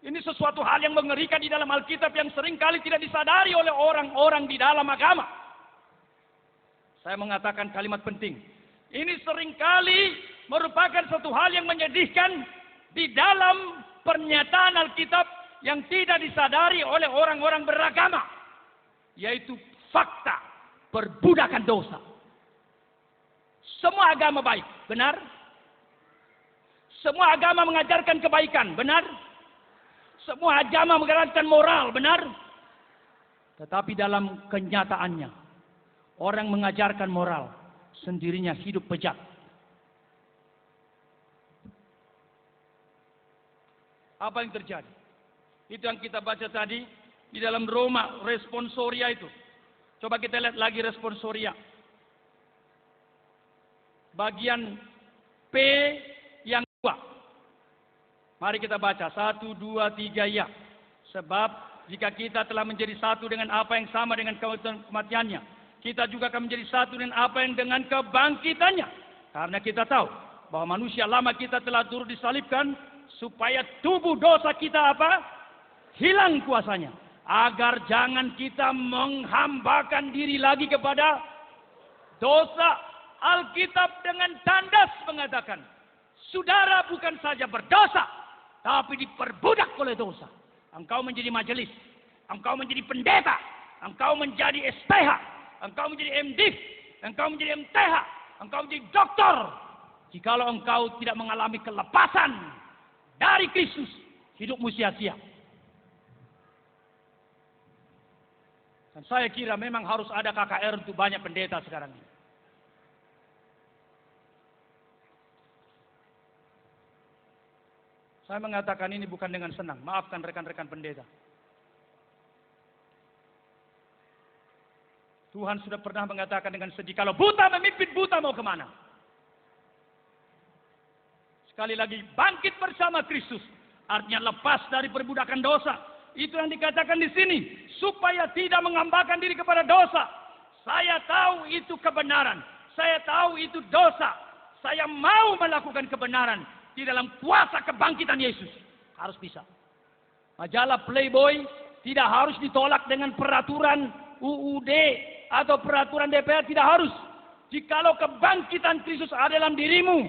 Ini sesuatu hal yang mengerikan di dalam Alkitab yang seringkali tidak disadari oleh orang-orang di dalam agama. Saya mengatakan kalimat penting. Ini seringkali merupakan satu hal yang menyedihkan di dalam pernyataan Alkitab yang tidak disadari oleh orang-orang beragama. Yaitu fakta perbudakan dosa. Semua agama baik, benar? Semua agama mengajarkan kebaikan, benar? Semua agama mengajarkan moral, benar? Tetapi dalam kenyataannya, orang mengajarkan moral, sendirinya hidup bejat. Apa yang terjadi? Itu yang kita baca tadi di dalam Roma, responsoria itu. Coba kita lihat lagi responsoria. Bagian P yang 2. Mari kita baca 1, 2, 3 ya. Sebab jika kita telah menjadi satu dengan apa yang sama dengan kematiannya, kita juga akan menjadi satu dengan apa yang dengan kebangkitannya. Karena kita tahu bahwa manusia lama kita telah turut disalibkan supaya tubuh dosa kita apa? Hilang kuasanya. agar jangan kita menghambakan diri lagi kepada dosa. Alkitab dengan tandas mengatakan, saudara bukan saja berdosa, tapi diperbudak oleh dosa. Engkau menjadi majelis, engkau menjadi pendeta, engkau menjadi SPH, engkau menjadi MD, engkau menjadi MTH, engkau menjadi doktor. Jikalau engkau tidak mengalami kelepasan dari Kristus, hidupmu sia-sia. Dan saya kira memang harus ada KKR untuk banyak pendeta sekarang ini. Saya mengatakan ini bukan dengan senang. Maafkan rekan-rekan pendeta. Tuhan sudah pernah mengatakan dengan sedih, kalau buta memimpin buta mau kemana? Sekali lagi, bangkit bersama Kristus. Artinya lepas dari perbudakan dosa. Itu yang dikatakan di sini. Supaya tidak menghambakan diri kepada dosa. Saya tahu itu kebenaran. Saya tahu itu dosa. Saya mau melakukan kebenaran. Di dalam kuasa kebangkitan Yesus. Harus bisa. Majalah Playboy tidak harus ditolak dengan peraturan UUD atau peraturan DPR. Tidak harus. Jikalau kebangkitan Kristus ada dalam dirimu,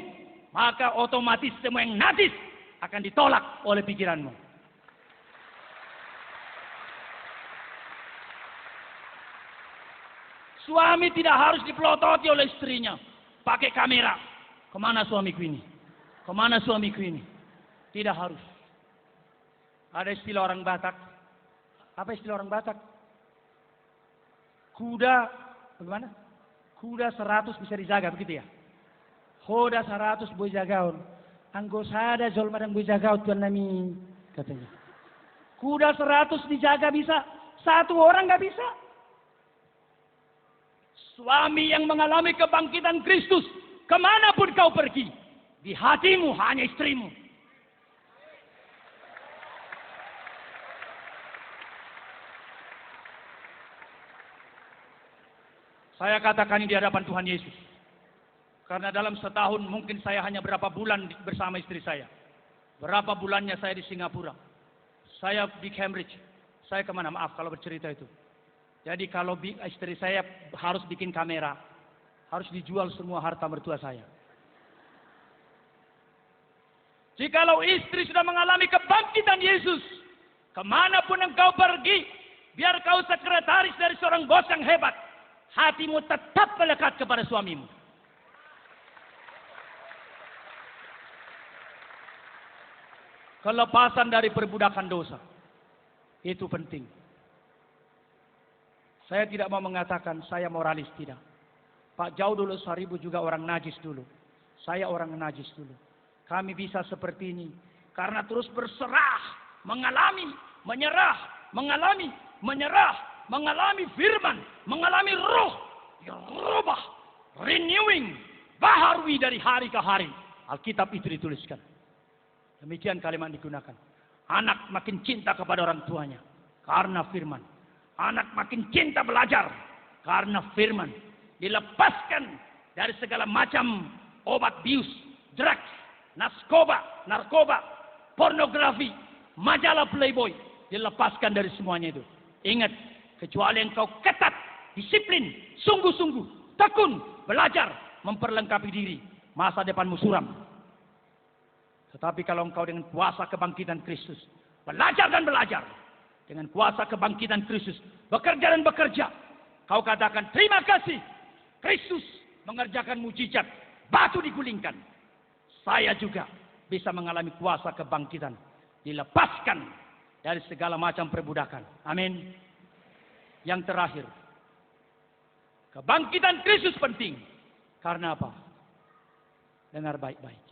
maka otomatis semua yang najis akan ditolak oleh pikiranmu. Suami tidak harus dipelototi oleh istrinya. Pakai kamera. Kemana suamiku ini? Kemana suamiku ini? Tidak harus. Ada istilah orang Batak. Apa istilah orang Batak? Kuda, bagaimana? Kuda 100 bisa dijaga, begitu ya? Hoda 100 boleh jagaun. Anggo sada jol madang boleh jagaun tuan nami, katanya. Kuda 100 dijaga bisa, satu orang nggak bisa. Suami yang mengalami kebangkitan Kristus, kemanapun kau pergi, di hatimu hanya istrimu. Saya katakan ini di hadapan Tuhan Yesus. Karena dalam setahun mungkin saya hanya berapa bulan bersama istri saya. Berapa bulannya saya di Singapura. Saya di Cambridge. Saya kemana? Maaf kalau bercerita itu. Jadi kalau istri saya harus bikin kamera. Harus dijual semua harta mertua saya. Jikalau istri sudah mengalami kebangkitan Yesus, kemanapun engkau pergi, biar kau sekretaris dari seorang bos yang hebat, hatimu tetap melekat kepada suamimu. Kelepasan dari perbudakan dosa, itu penting. Saya tidak mau mengatakan saya moralis, tidak. Pak Jauh dulu 1000 juga orang najis dulu. Saya orang najis dulu. Kami bisa seperti ini karena terus berserah, mengalami, menyerah, mengalami, menyerah, mengalami firman, mengalami roh, dirubah, renewing, baharui dari hari ke hari. Alkitab itu dituliskan. Demikian kalimat digunakan. Anak makin cinta kepada orang tuanya karena firman. Anak makin cinta belajar karena firman. Dilepaskan dari segala macam obat bius, drugs, narkoba, pornografi, majalah Playboy. Dilepaskan dari semuanya itu. Ingat, kecuali engkau ketat, disiplin, sungguh-sungguh, tekun, belajar, memperlengkapi diri, masa depanmu suram. Tetapi kalau engkau dengan kuasa kebangkitan Kristus, belajar dan belajar, dengan kuasa kebangkitan Kristus, bekerja dan bekerja, kau katakan terima kasih, Kristus mengerjakan mujizat, batu digulingkan. Saya juga bisa mengalami kuasa kebangkitan, dilepaskan dari segala macam perbudakan. Amin. Yang terakhir, kebangkitan Kristus penting. Karena apa? Dengar baik-baik.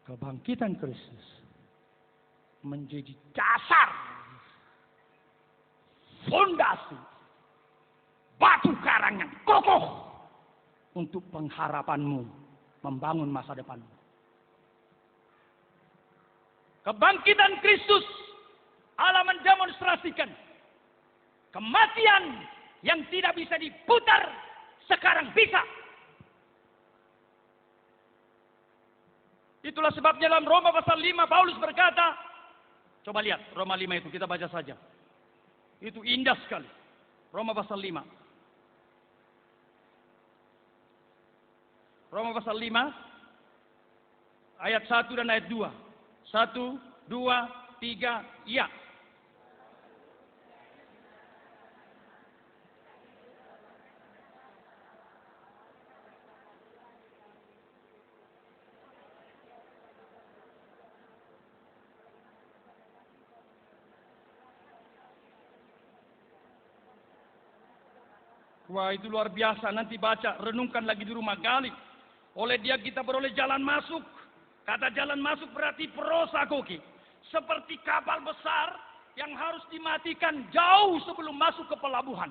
Kebangkitan Kristus menjadi dasar, fondasi, batu karang yang kokoh untuk pengharapanmu membangun masa depanmu. Kebangkitan Kristus Allah mendemonstrasikan kematian yang tidak bisa diputar sekarang bisa. Itulah sebabnya dalam Roma pasal 5 Paulus berkata, coba lihat Roma 5 itu, kita baca saja. Itu indah sekali. Roma pasal 5. Roma pasal 5 ayat 1 dan ayat 2. 1, 2, 3, iya. Wah, itu luar biasa. Nanti baca, renungkan lagi di rumah, gali. Oleh dia kita beroleh jalan masuk. Kata jalan masuk berarti prosagoge. Seperti kapal besar yang harus dimatikan jauh sebelum masuk ke pelabuhan.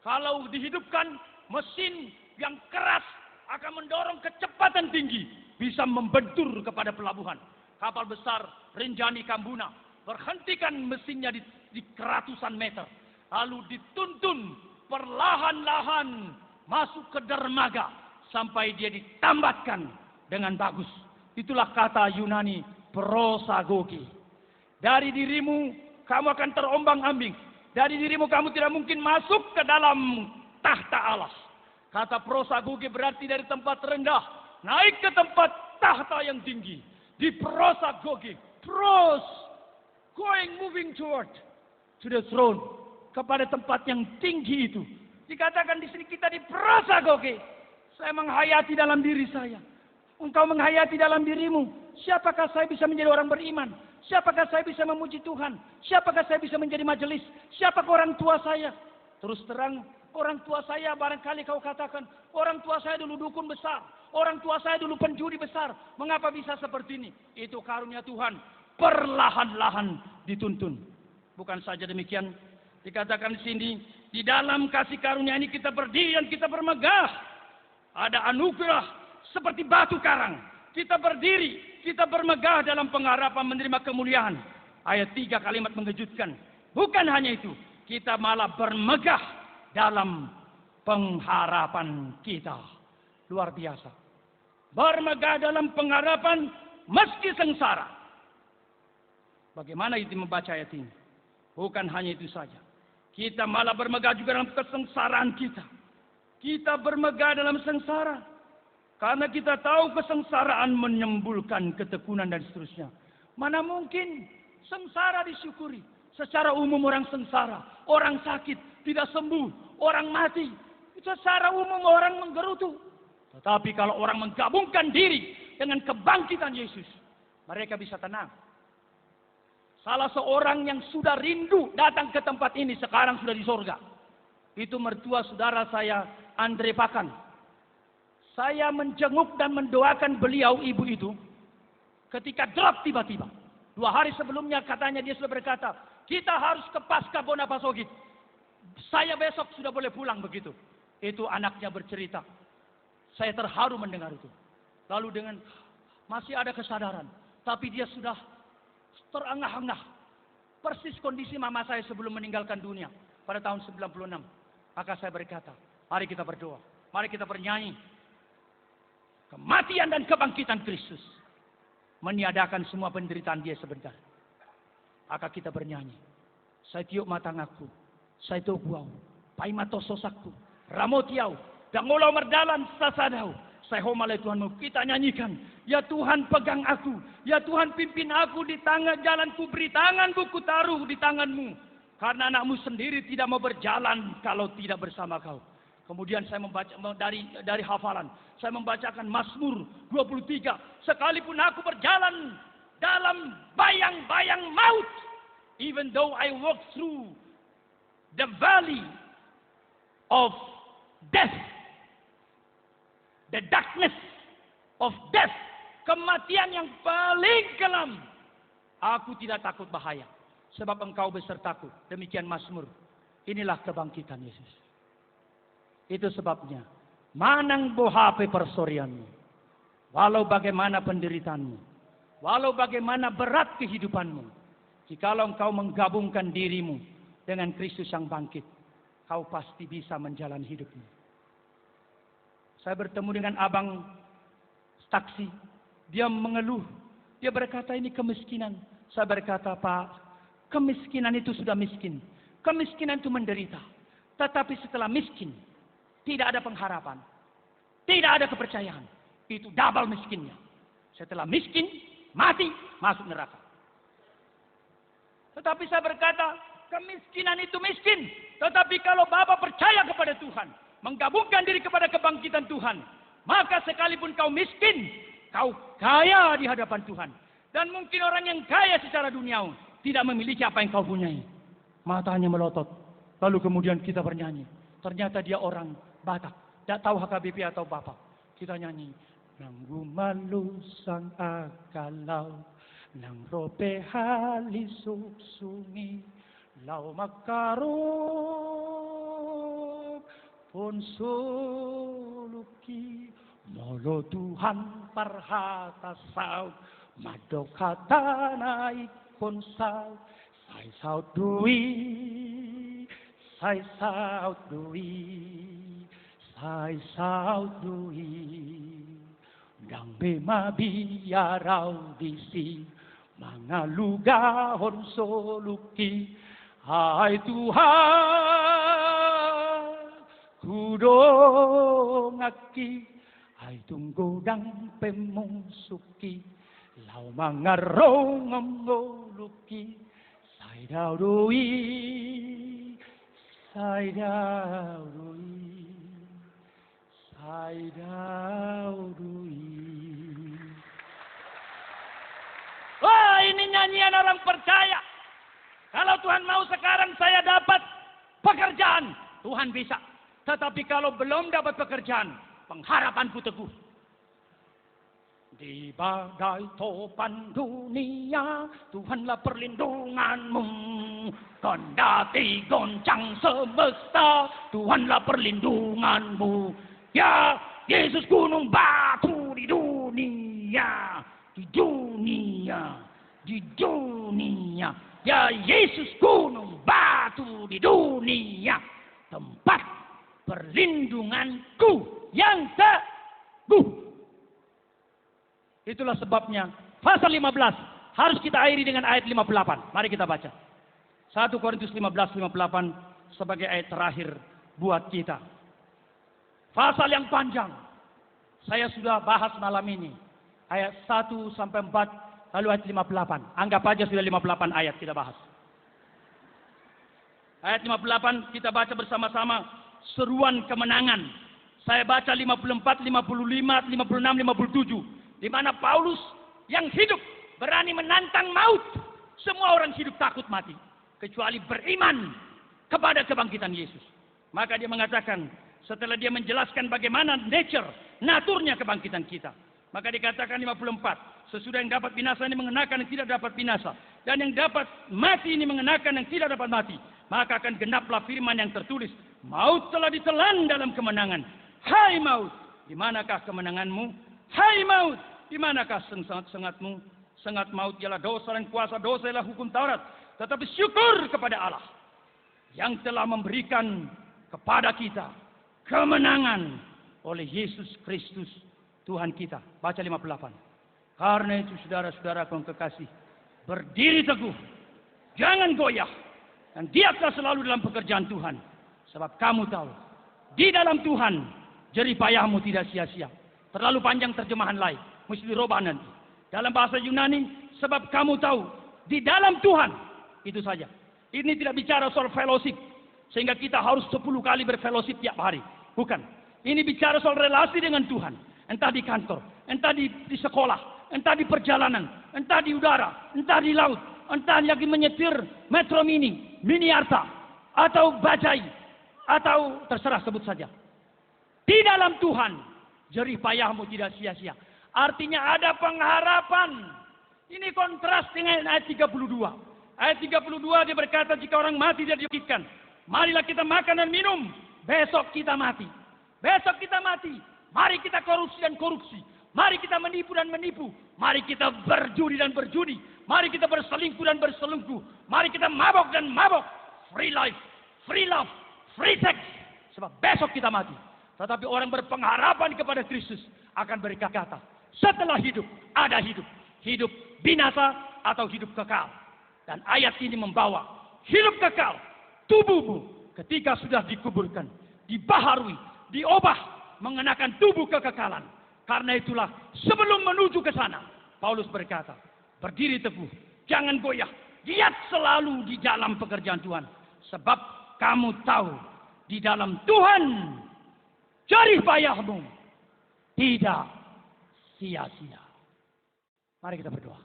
Kalau dihidupkan, mesin yang keras akan mendorong kecepatan tinggi. Bisa membentur kepada pelabuhan. Kapal besar Rinjani Kambuna. Berhentikan mesinnya di keratusan meter. Lalu dituntun perlahan-lahan masuk ke dermaga sampai dia ditambatkan dengan bagus. Itulah kata Yunani prosagoge. Dari dirimu kamu akan terombang-ambing. Dari dirimu kamu tidak mungkin masuk ke dalam tahta Allah. Kata prosagoge berarti dari tempat rendah naik ke tempat tahta yang tinggi. Di prosagoge, moving toward to the throne. Kepada tempat yang tinggi itu. Dikatakan di sini kita di prosagoge. Saya menghayati dalam diri saya. Engkau menghayati dalam dirimu. Siapakah saya bisa menjadi orang beriman? Siapakah saya bisa memuji Tuhan? Siapakah saya bisa menjadi majelis? Siapakah orang tua saya? Terus terang, orang tua saya barangkali kau katakan, orang tua saya dulu dukun besar. Orang tua saya dulu penjudi besar. Mengapa bisa seperti ini? Itu karunia Tuhan. Perlahan-lahan dituntun. Bukan saja demikian. Dikatakan di sini, di dalam kasih karunia ini kita berdiri dan kita bermegah. Ada anugerah seperti batu karang. Kita berdiri, kita bermegah dalam pengharapan menerima kemuliaan. Ayat 3 kalimat mengejutkan. Bukan hanya itu, kita malah bermegah dalam pengharapan kita. Luar biasa. Bermegah dalam pengharapan meski sengsara. Bagaimana itu membaca ayat ini? Bukan hanya itu saja. Kita malah bermegah juga dalam kesengsaraan kita. Kita bermegah dalam sengsara. Karena kita tahu kesengsaraan menyembulkan ketekunan dan seterusnya. Mana mungkin sengsara disyukuri. Secara umum orang sengsara. Orang sakit, tidak sembuh. Orang mati. Secara umum orang menggerutu. Tetapi kalau orang menggabungkan diri dengan kebangkitan Yesus. Mereka bisa tenang. Salah seorang yang sudah rindu datang ke tempat ini sekarang sudah di sorga. Itu mertua saudara saya, Andre Pakan. Saya menjenguk dan mendoakan beliau, ibu itu. Ketika drop tiba-tiba. 2 hari sebelumnya katanya dia sudah berkata, kita harus ke Pasca Bonapasogit. Saya besok sudah boleh pulang begitu. Itu anaknya bercerita. Saya terharu mendengar itu. Lalu dengan masih ada kesadaran. Tapi dia sudah terengah-engah. Persis kondisi mama saya sebelum meninggalkan dunia pada tahun 96. Maka saya berkata, mari kita berdoa. Mari kita bernyanyi. Kematian dan kebangkitan Kristus meniadakan semua penderitaan dia sebentar. Maka kita bernyanyi. Saya tiup matangaku. Saya tubuau. Paimato sosakku. Ramotiau. Dangolau merdalan sasadau. Saya homalai Tuhanmu. Kita nyanyikan. Ya Tuhan pegang aku. Ya Tuhan pimpin aku di tangan jalanku. Beri tanganku ku taruh di tanganmu. Karena anakmu sendiri tidak mau berjalan kalau tidak bersama kau. Kemudian saya membaca dari hafalan. Saya membacakan Mazmur 23. Sekalipun aku berjalan dalam bayang-bayang maut. Even though I walk through the valley of death. The darkness of death. Kematian yang paling kelam. Aku tidak takut bahaya. Sebab engkau besertaku. Demikian Mazmur. Inilah kebangkitan Yesus. Itu sebabnya. Manang bohape persorianmu. Walau bagaimana penderitaanmu. Walau bagaimana berat kehidupanmu. Jikalau engkau menggabungkan dirimu dengan Kristus yang bangkit. Kau pasti bisa menjalani hidupmu. Saya bertemu dengan abang taksi. Dia mengeluh. Dia berkata ini kemiskinan. Saya berkata, Pak, kemiskinan itu sudah miskin. Kemiskinan itu menderita. Tetapi setelah miskin, tidak ada pengharapan. Tidak ada kepercayaan. Itu double miskinnya. Setelah miskin, mati, masuk neraka. Tetapi saya berkata, kemiskinan itu miskin. Tetapi kalau Bapak percaya kepada Tuhan, menggabungkan diri kepada kebangkitan Tuhan, maka sekalipun kau miskin, kau kaya di hadapan Tuhan. Dan mungkin orang yang kaya secara duniawi tidak memiliki apa yang kau punyai. Matanya melotot. Lalu kemudian kita bernyanyi. Ternyata dia orang Batak. Tidak tahu HKBP atau Bapak. Kita nyanyi. Nang gumalu sang akalau, nang rope halisuk sungi, lau makarup pun suluki, molo Tuhan parhata saut, madok kata naik pun saut, sai saut dui, sai saut dui, sai saut dui. Dang bema biarau disi mangalugahon soluki, hai Tuhan kudongaki, hai tunggodang pemungsuki, lau mangarong ngoluki, sai dau doi, sai dau doi, sai dau doi. Wah, ini nyanyian orang percaya. Kalau Tuhan mau sekarang saya dapat pekerjaan, Tuhan bisa. Tetapi kalau belum dapat pekerjaan, pengharapanku teguh. Di badai topan dunia, Tuhanlah perlindunganmu. Kendati goncang semesta, Tuhanlah perlindunganmu. Ya, Yesus gunung batu di dunia. Di dunia, di dunia. Ya Yesus gunung batu di dunia. Tempat perlindunganku yang teguh. Itulah sebabnya pasal 15 harus kita akhiri dengan ayat 58. Mari kita baca. 1 Korintus 15:58 sebagai ayat terakhir buat kita. Pasal yang panjang. Saya sudah bahas malam ini. Ayat 1 sampai 4, lalu ayat 58. Anggap aja sudah 58 ayat kita bahas. Ayat 58 kita baca bersama-sama seruan kemenangan. Saya baca 54, 55, 56, 57. Di mana Paulus yang hidup berani menantang maut. Semua orang hidup takut mati. Kecuali beriman kepada kebangkitan Yesus. Maka dia mengatakan, setelah dia menjelaskan bagaimana naturnya kebangkitan kita. Maka dikatakan 54. Sesudah yang dapat binasa ini mengenakan yang tidak dapat binasa. Dan yang dapat mati ini mengenakan yang tidak dapat mati. Maka akan genaplah firman yang tertulis. Maut telah ditelan dalam kemenangan. Hai maut, di manakah kemenanganmu? Hai maut, di manakah sengat-sengatmu? Sengat maut ialah dosa dan kuasa dosa ialah hukum Taurat. Tetapi syukur kepada Allah yang telah memberikan kepada kita kemenangan oleh Yesus Kristus Tuhan kita. Baca 58. Karena itu saudara-saudara yang kekasih, berdiri teguh, jangan goyah, dan giatlah selalu dalam pekerjaan Tuhan. Sebab kamu tahu, di dalam Tuhan jerih payahmu tidak sia-sia. Terlalu panjang terjemahan lain, mesti dirubah nanti. Dalam bahasa Yunani, sebab kamu tahu, di dalam Tuhan, itu saja. Ini tidak bicara soal fellowship, sehingga kita harus 10 kali berfellowship tiap hari. Bukan. Ini bicara soal relasi dengan Tuhan. Entah di kantor, entah di sekolah, entah di perjalanan, entah di udara, entah di laut, entah lagi menyetir Metro Mini, Mini Arta, atau Bajai, atau terserah sebut saja. Di dalam Tuhan, jerih payahmu tidak sia-sia. Artinya ada pengharapan. Ini kontras dengan ayat 32. Ayat 32 dia berkata, jika orang mati dia dibangkitkan. Marilah kita makan dan minum. Besok kita mati. Besok kita mati. Mari kita korupsi dan korupsi. Mari kita menipu dan menipu. Mari kita berjudi dan berjudi. Mari kita berselingkuh dan berselingkuh. Mari kita mabok dan mabok. Free life, free love, free sex. Sebab besok kita mati. Tetapi orang berpengharapan kepada Kristus akan berkata, Setelah hidup, ada hidup. Hidup binasa atau hidup kekal. Dan ayat ini membawa hidup kekal. Tubuhmu ketika sudah dikuburkan, dibaharui, diubah, mengenakan tubuh kekekalan. Karena itulah sebelum menuju ke sana, Paulus berkata, berdiri teguh, jangan goyah, giat selalu di dalam pekerjaan Tuhan. Sebab kamu tahu, di dalam Tuhan, jerih payahmu tidak sia-sia. Mari kita berdoa.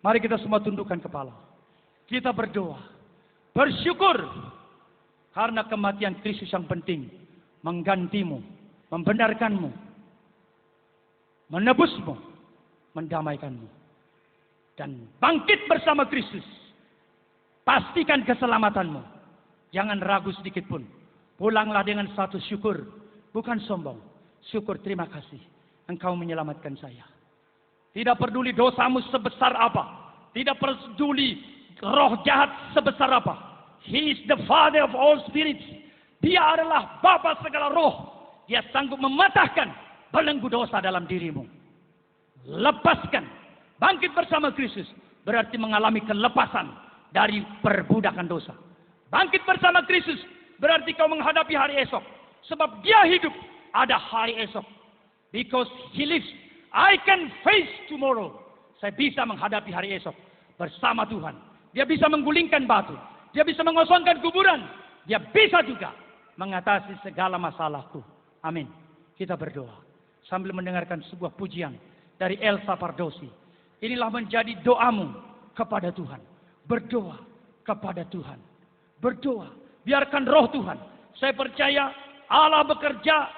Mari kita semua tundukkan kepala. Kita berdoa, bersyukur karena kematian Kristus yang penting menggantimu, membenarkanmu, menebusmu, mendamaikanmu. Dan bangkit bersama Kristus. Pastikan keselamatanmu. Jangan ragu sedikit pun. Pulanglah dengan satu syukur. Bukan sombong. Syukur, terima kasih. Engkau menyelamatkan saya. Tidak peduli dosamu sebesar apa. Tidak peduli roh jahat sebesar apa. He is the Father of all spirits. Dia adalah Bapa segala roh. Dia sanggup mematahkan belenggu dosa dalam dirimu. Lepaskan. Bangkit bersama Kristus. Berarti mengalami kelepasan dari perbudakan dosa. Bangkit bersama Kristus. Berarti kau menghadapi hari esok. Sebab dia hidup. Ada hari esok. Because he lives. I can face tomorrow. Saya bisa menghadapi hari esok. Bersama Tuhan. Dia bisa menggulingkan batu. Dia bisa mengosongkan kuburan. Dia bisa juga mengatasi segala masalahku. Amin. Kita berdoa. Sambil mendengarkan sebuah pujian dari Elsa Pardosi. Inilah menjadi doamu kepada Tuhan. Berdoa kepada Tuhan. Berdoa. Biarkan roh Tuhan. Saya percaya Allah bekerja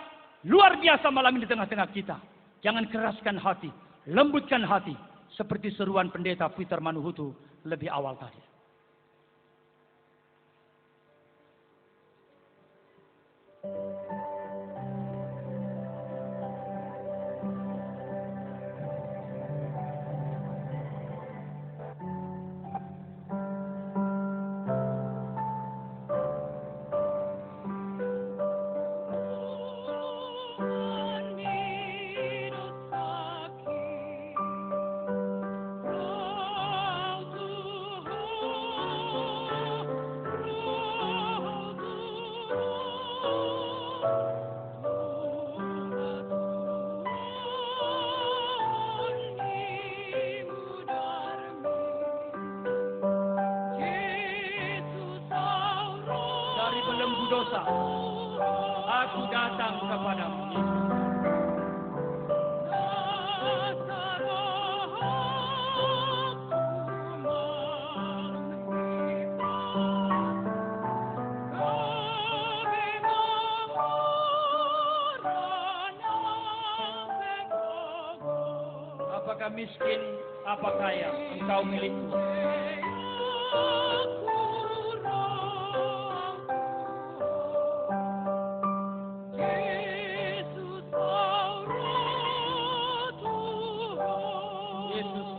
luar biasa malam ini di tengah-tengah kita. Jangan keraskan hati. Lembutkan hati. Seperti seruan pendeta Peter Manuhutu lebih awal tadi. Aku datang kepadamu. Apakah miskin, apa kaya, engkau milikku.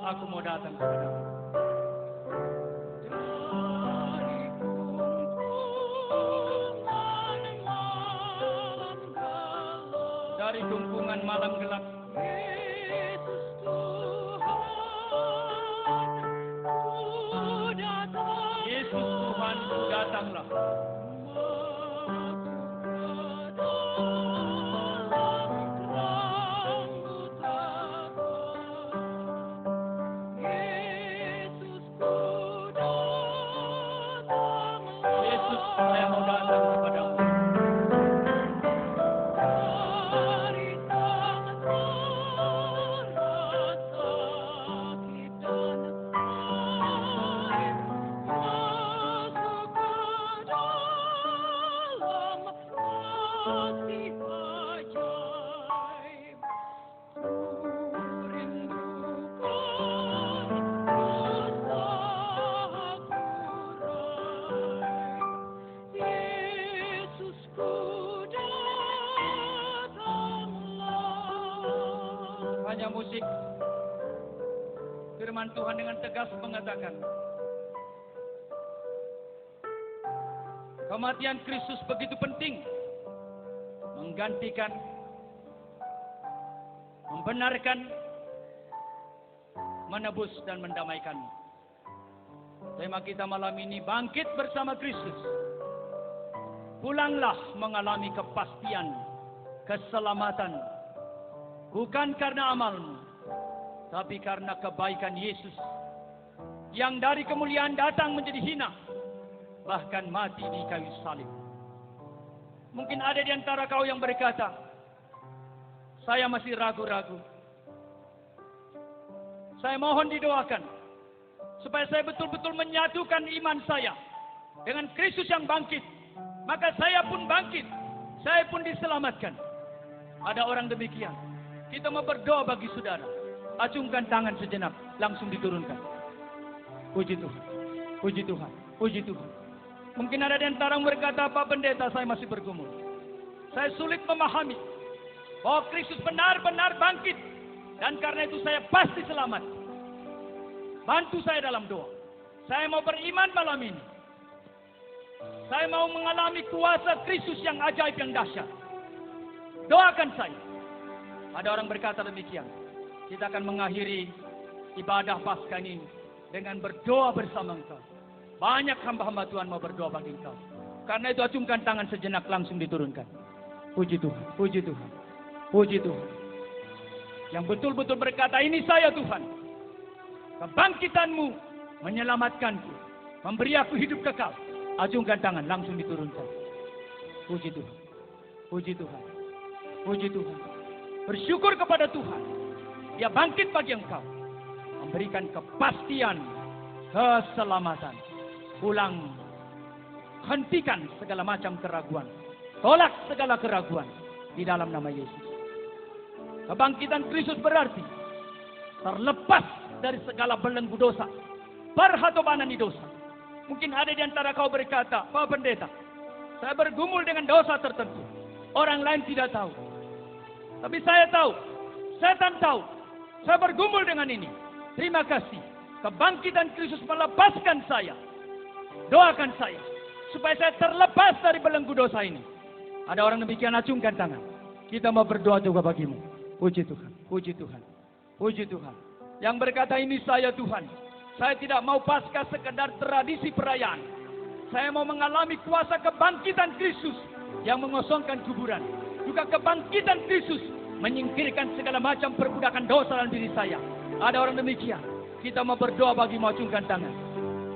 Aku mau datang kepadamu. Dari kumpungan malam gelap. Yesus Tuhan, datanglah. Saya mau datang kepadamu. Hanya musik. Firman Tuhan dengan tegas mengatakan, kematian Kristus begitu penting menggantikan membenarkan, menebus dan mendamaikan. Tema kita malam ini, bangkit bersama Kristus. Pulanglah mengalami kepastian, keselamatan. Bukan karena amalmu, tapi karena kebaikan Yesus. Yang dari kemuliaan datang menjadi hina, bahkan mati di kayu salib. Mungkin ada di antara kau yang berkata, saya masih ragu-ragu. Saya mohon didoakan, supaya saya betul-betul menyatukan iman saya dengan Kristus yang bangkit. Maka saya pun bangkit, saya pun diselamatkan. Ada orang demikian. Kita mau berdoa bagi saudara. Acungkan tangan sejenak, langsung diturunkan. Puji Tuhan, puji Tuhan, puji Tuhan. Mungkin ada di antara yang berkata, Pak Pendeta, saya masih bergumul. Saya sulit memahami bahwa Kristus benar-benar bangkit. Dan karena itu saya pasti selamat. Bantu saya dalam doa. Saya mau beriman malam ini. Saya mau mengalami kuasa Kristus yang ajaib, yang dahsyat. Doakan saya. Ada orang berkata demikian. Kita akan mengakhiri ibadah Paskah ini dengan berdoa bersama engkau. Banyak hamba-hamba Tuhan mau berdoa bagi engkau. Karena itu acungkan tangan sejenak, langsung diturunkan. Puji Tuhan, puji Tuhan, puji Tuhan. Yang betul-betul berkata, ini saya Tuhan. Kebangkitanmu menyelamatkanku, memberi aku hidup kekal. Acungkan tangan, langsung diturunkan. Puji Tuhan, puji Tuhan, puji Tuhan. Bersyukur kepada Tuhan. Dia bangkit bagi engkau, memberikan kepastian, keselamatan. Pulang, hentikan segala macam keraguan. Tolak segala keraguan di dalam nama Yesus. Kebangkitan Kristus berarti terlepas dari segala belenggu dosa, perhatobanan di dosa. Mungkin ada di antara kau berkata, Pak Pendeta, saya bergumul dengan dosa tertentu. Orang lain tidak tahu. Tapi saya tahu, setan tahu. Saya bergumul dengan ini. Terima kasih. Kebangkitan Kristus melepaskan saya. Doakan saya, supaya saya terlepas dari belenggu dosa ini. Ada orang demikian, acungkan tangan. Kita mau berdoa juga bagimu. Puji Tuhan, puji Tuhan, puji Tuhan. Yang berkata, ini saya Tuhan. Saya tidak mau Paskah sekedar tradisi perayaan. Saya mau mengalami kuasa kebangkitan Kristus yang mengosongkan kuburan. Juga kebangkitan Kristus menyingkirkan segala macam perbudakan dosa dalam diri saya. Ada orang demikian. Kita mau berdoa bagi, mau acungkan tangan.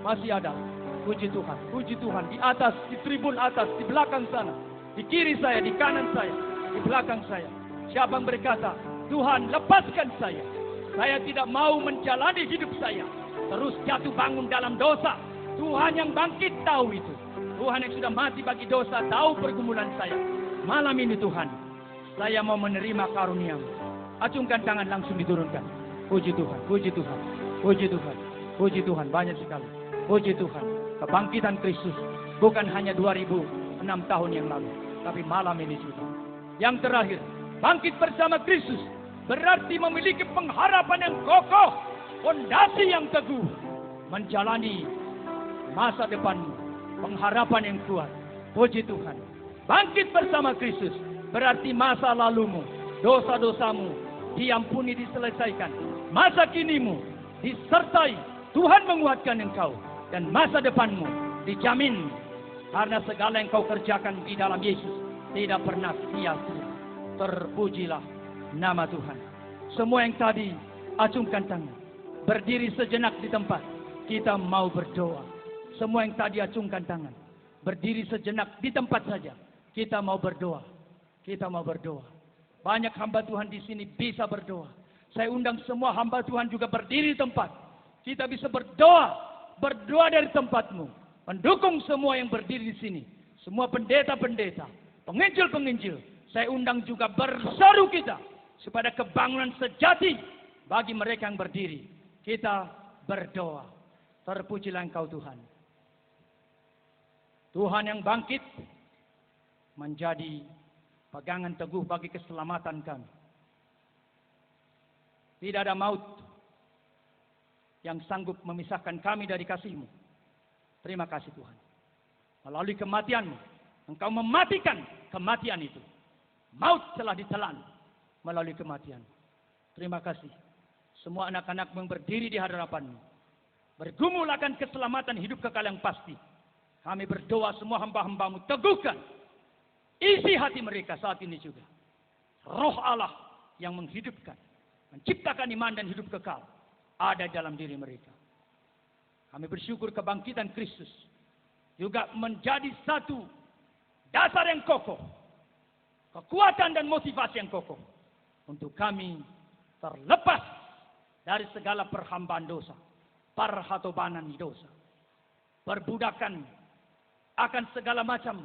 Masih ada. Puji Tuhan, puji Tuhan. Di atas, di tribun atas, di belakang sana. Di kiri saya, di kanan saya, di belakang saya. Siapa yang berkata, Tuhan lepaskan saya. Saya tidak mau menjalani hidup saya terus jatuh bangun dalam dosa. Tuhan yang bangkit tahu itu. Tuhan yang sudah mati bagi dosa tahu pergumulan saya. Malam ini Tuhan, saya mau menerima karunia-Mu. Acungkan tangan, langsung diturunkan. Puji Tuhan, puji Tuhan, puji Tuhan, puji Tuhan. Banyak sekali. Puji Tuhan. Kebangkitan Kristus bukan hanya 2006 tahun yang lalu, tapi malam ini juga. Yang terakhir, bangkit bersama Kristus berarti memiliki pengharapan yang kokoh, fondasi yang teguh, menjalani masa depanmu, pengharapan yang kuat. Puji Tuhan. Bangkit bersama Kristus berarti masa lalumu, dosa-dosamu diampuni, diselesaikan. Masa kinimu disertai, Tuhan menguatkan engkau, dan masa depanmu dijamin, karena segala yang kau kerjakan di dalam Yesus tidak pernah sia-sia. Terpujilah nama Tuhan. Semua yang tadi, acungkan tangan. Berdiri sejenak di tempat. Kita mau berdoa. Semua yang tadi acungkan tangan. Berdiri sejenak di tempat saja. Kita mau berdoa. Kita mau berdoa. Banyak hamba Tuhan di sini bisa berdoa. Saya undang semua hamba Tuhan juga berdiri di tempat. Kita bisa berdoa. Berdoa dari tempatmu. Mendukung semua yang berdiri di sini. Semua pendeta-pendeta. Penginjil-penginjil. Saya undang juga berseru kita. Supaya kebangunan sejati bagi mereka yang berdiri. Kita berdoa. Terpujilah Engkau Tuhan. Tuhan yang bangkit menjadi pegangan teguh bagi keselamatan kami. Tidak ada maut yang sanggup memisahkan kami dari kasih-Mu. Terima kasih Tuhan. Melalui kematian-Mu, Engkau mematikan kematian itu. Maut telah ditelan melalui kematian. Terima kasih. Semua anak-anak yang berdiri di hadapan-Mu, bergumul akan keselamatan hidup kekal yang pasti. Kami berdoa semua hamba-hamba-Mu, teguhkan isi hati mereka saat ini juga. Roh Allah yang menghidupkan, menciptakan iman dan hidup kekal ada dalam diri mereka. Kami bersyukur kebangkitan Kristus juga menjadi satu dasar yang kokoh, kekuatan dan motivasi yang kokoh untuk kami terlepas dari segala perhambaan dosa, perhatobanan dosa, perbudakan akan segala macam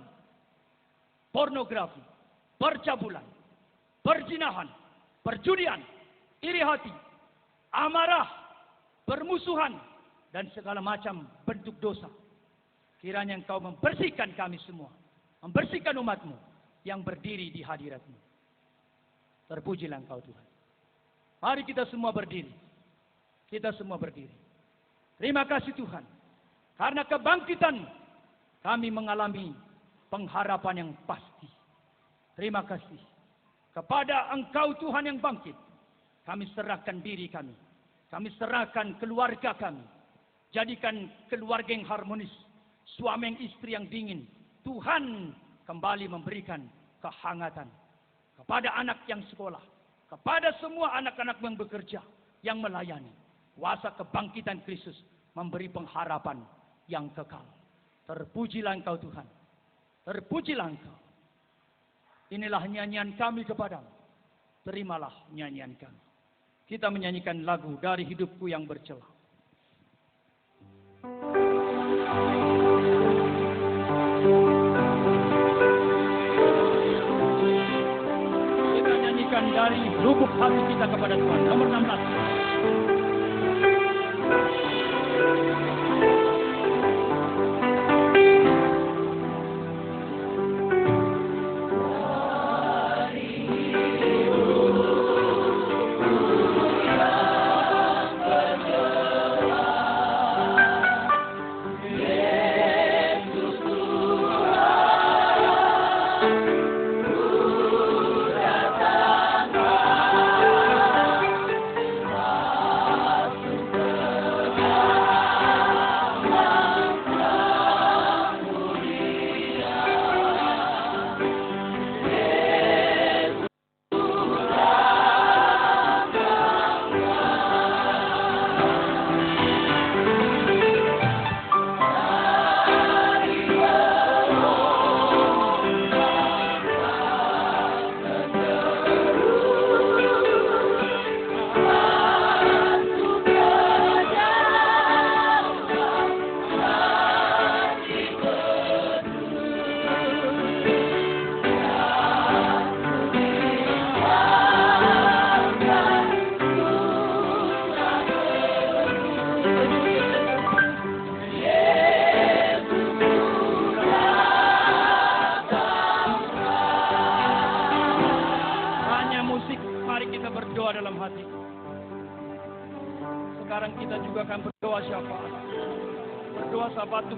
pornografi, percabulan, perzinahan, perjudian, iri hati, amarah, permusuhan, dan segala macam bentuk dosa. Kiranya Engkau membersihkan kami semua, membersihkan umat-Mu yang berdiri di hadirat-Mu. Terpujilah Engkau Tuhan. Mari kita semua berdiri. Kita semua berdiri. Terima kasih Tuhan. Karena kebangkitan kami mengalami pengharapan yang pasti. Terima kasih. Kepada Engkau Tuhan yang bangkit, kami serahkan diri kami. Kami serahkan keluarga kami. Jadikan keluarga yang harmonis. Suami yang istri yang dingin. Tuhan kembali memberikan kehangatan. Kepada anak yang sekolah. Kepada semua anak-anak yang bekerja. Yang melayani. Kuasa kebangkitan Kristus memberi pengharapan yang kekal. Terpujilah Engkau Tuhan. Terpujilah Engkau. Inilah nyanyian kami kepadamu. Terimalah nyanyian kami. Kita menyanyikan lagu Dari Hidupku yang Bercela. Kita nyanyikan dari lubuk hati kita kepada Tuhan. Nomor 16.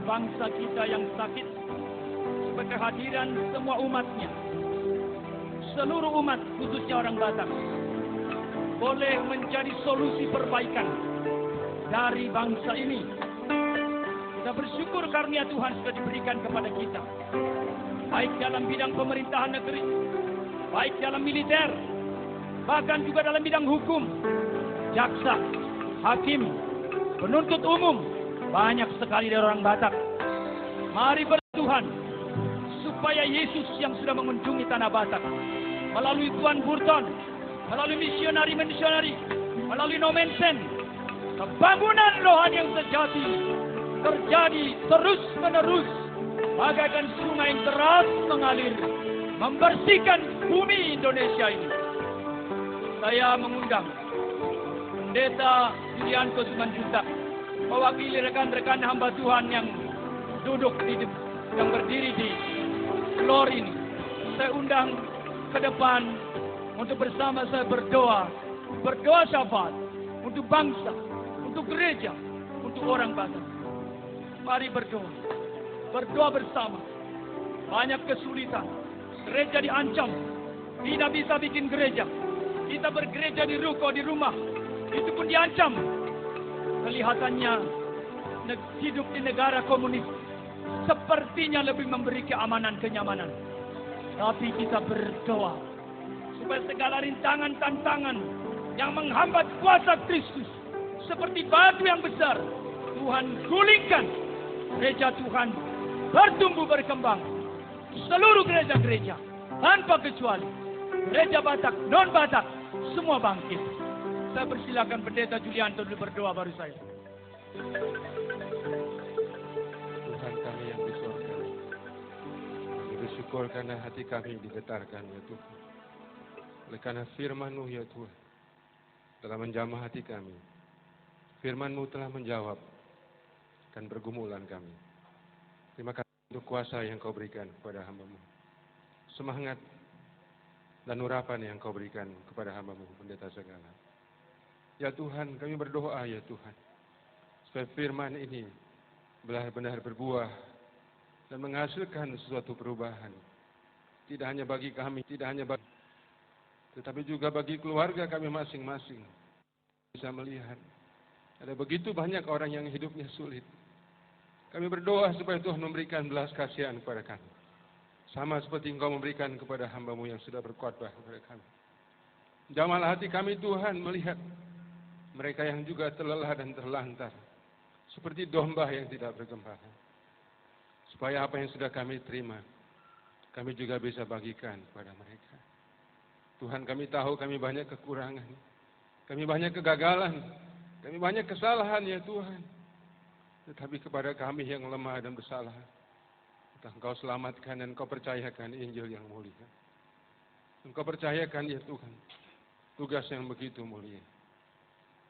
Bangsa kita yang sakit, sebagai kehadiran semua umatnya, seluruh umat khususnya orang Batak, boleh menjadi solusi perbaikan dari bangsa ini. Kita bersyukur karunia Tuhan sudah diberikan kepada kita, baik dalam bidang pemerintahan negeri, baik dalam militer, bahkan juga dalam bidang hukum, jaksa, hakim, penuntut umum. Banyak sekali dari orang Batak. Mari bertuhan supaya Yesus yang sudah mengunjungi tanah Batak melalui Tuan Burton, melalui misionari, melalui Nomensen, kebangunan rohani yang sejati terjadi terus menerus bagaikan sungai yang deras mengalir membersihkan bumi Indonesia ini. Saya mengundang Pendeta Yulianto Simanjuntak, mewakili rekan-rekan hamba Tuhan yang duduk yang berdiri di floor ini. Saya undang ke depan untuk bersama saya berdoa syafaat untuk bangsa, untuk gereja, untuk orang Batak. Mari berdoa bersama. Banyak kesulitan, gereja diancam, tidak bisa bikin gereja, Kita bergereja di ruko, di rumah, itu pun diancam. Kelihatannya hidup di negara komunis sepertinya lebih memberi keamanan, kenyamanan. Tapi kita berdoa supaya segala rintangan, tantangan yang menghambat kuasa Kristus seperti batu yang besar, Tuhan gulingkan. Gereja Tuhan bertumbuh berkembang. Seluruh gereja-gereja tanpa kecuali, gereja Batak, non Batak, semua bangkit. Saya persilakan Pendeta Julianto dulu berdoa baru saya. Tuhan kami yang di surga, kami bersyukur karena hati kami digetarkan ya Tuhan. Oleh karena firman-Mu ya Tuhan telah menjamah hati kami. Firman-Mu telah menjawab dan pergumulan kami. Terima kasih untuk kuasa yang Kau berikan kepada hamba-Mu. Semangat dan urapan yang Kau berikan kepada hamba-Mu, Pendeta Segala. Ya Tuhan, kami berdoa ya Tuhan, supaya firman ini benar-benar berbuah dan menghasilkan sesuatu perubahan. Tidak hanya bagi kami, tetapi juga bagi keluarga kami masing-masing. Bisa melihat, ada begitu banyak orang yang hidupnya sulit. Kami berdoa supaya Tuhan memberikan belas kasihan kepada kami. Sama seperti Engkau memberikan kepada hamba-Mu yang sudah berkhotbah kepada kami. Jamahlah hati kami Tuhan melihat mereka yang juga terlelah dan terlantar. Seperti domba yang tidak bergembala. Supaya apa yang sudah kami terima, kami juga bisa bagikan kepada mereka. Tuhan, kami tahu kami banyak kekurangan. Kami banyak kegagalan. Kami banyak kesalahan ya Tuhan. Tetapi kepada kami yang lemah dan bersalah, Engkau selamatkan dan Engkau percayakan Injil yang mulia. Engkau percayakan ya Tuhan, tugas yang begitu mulia.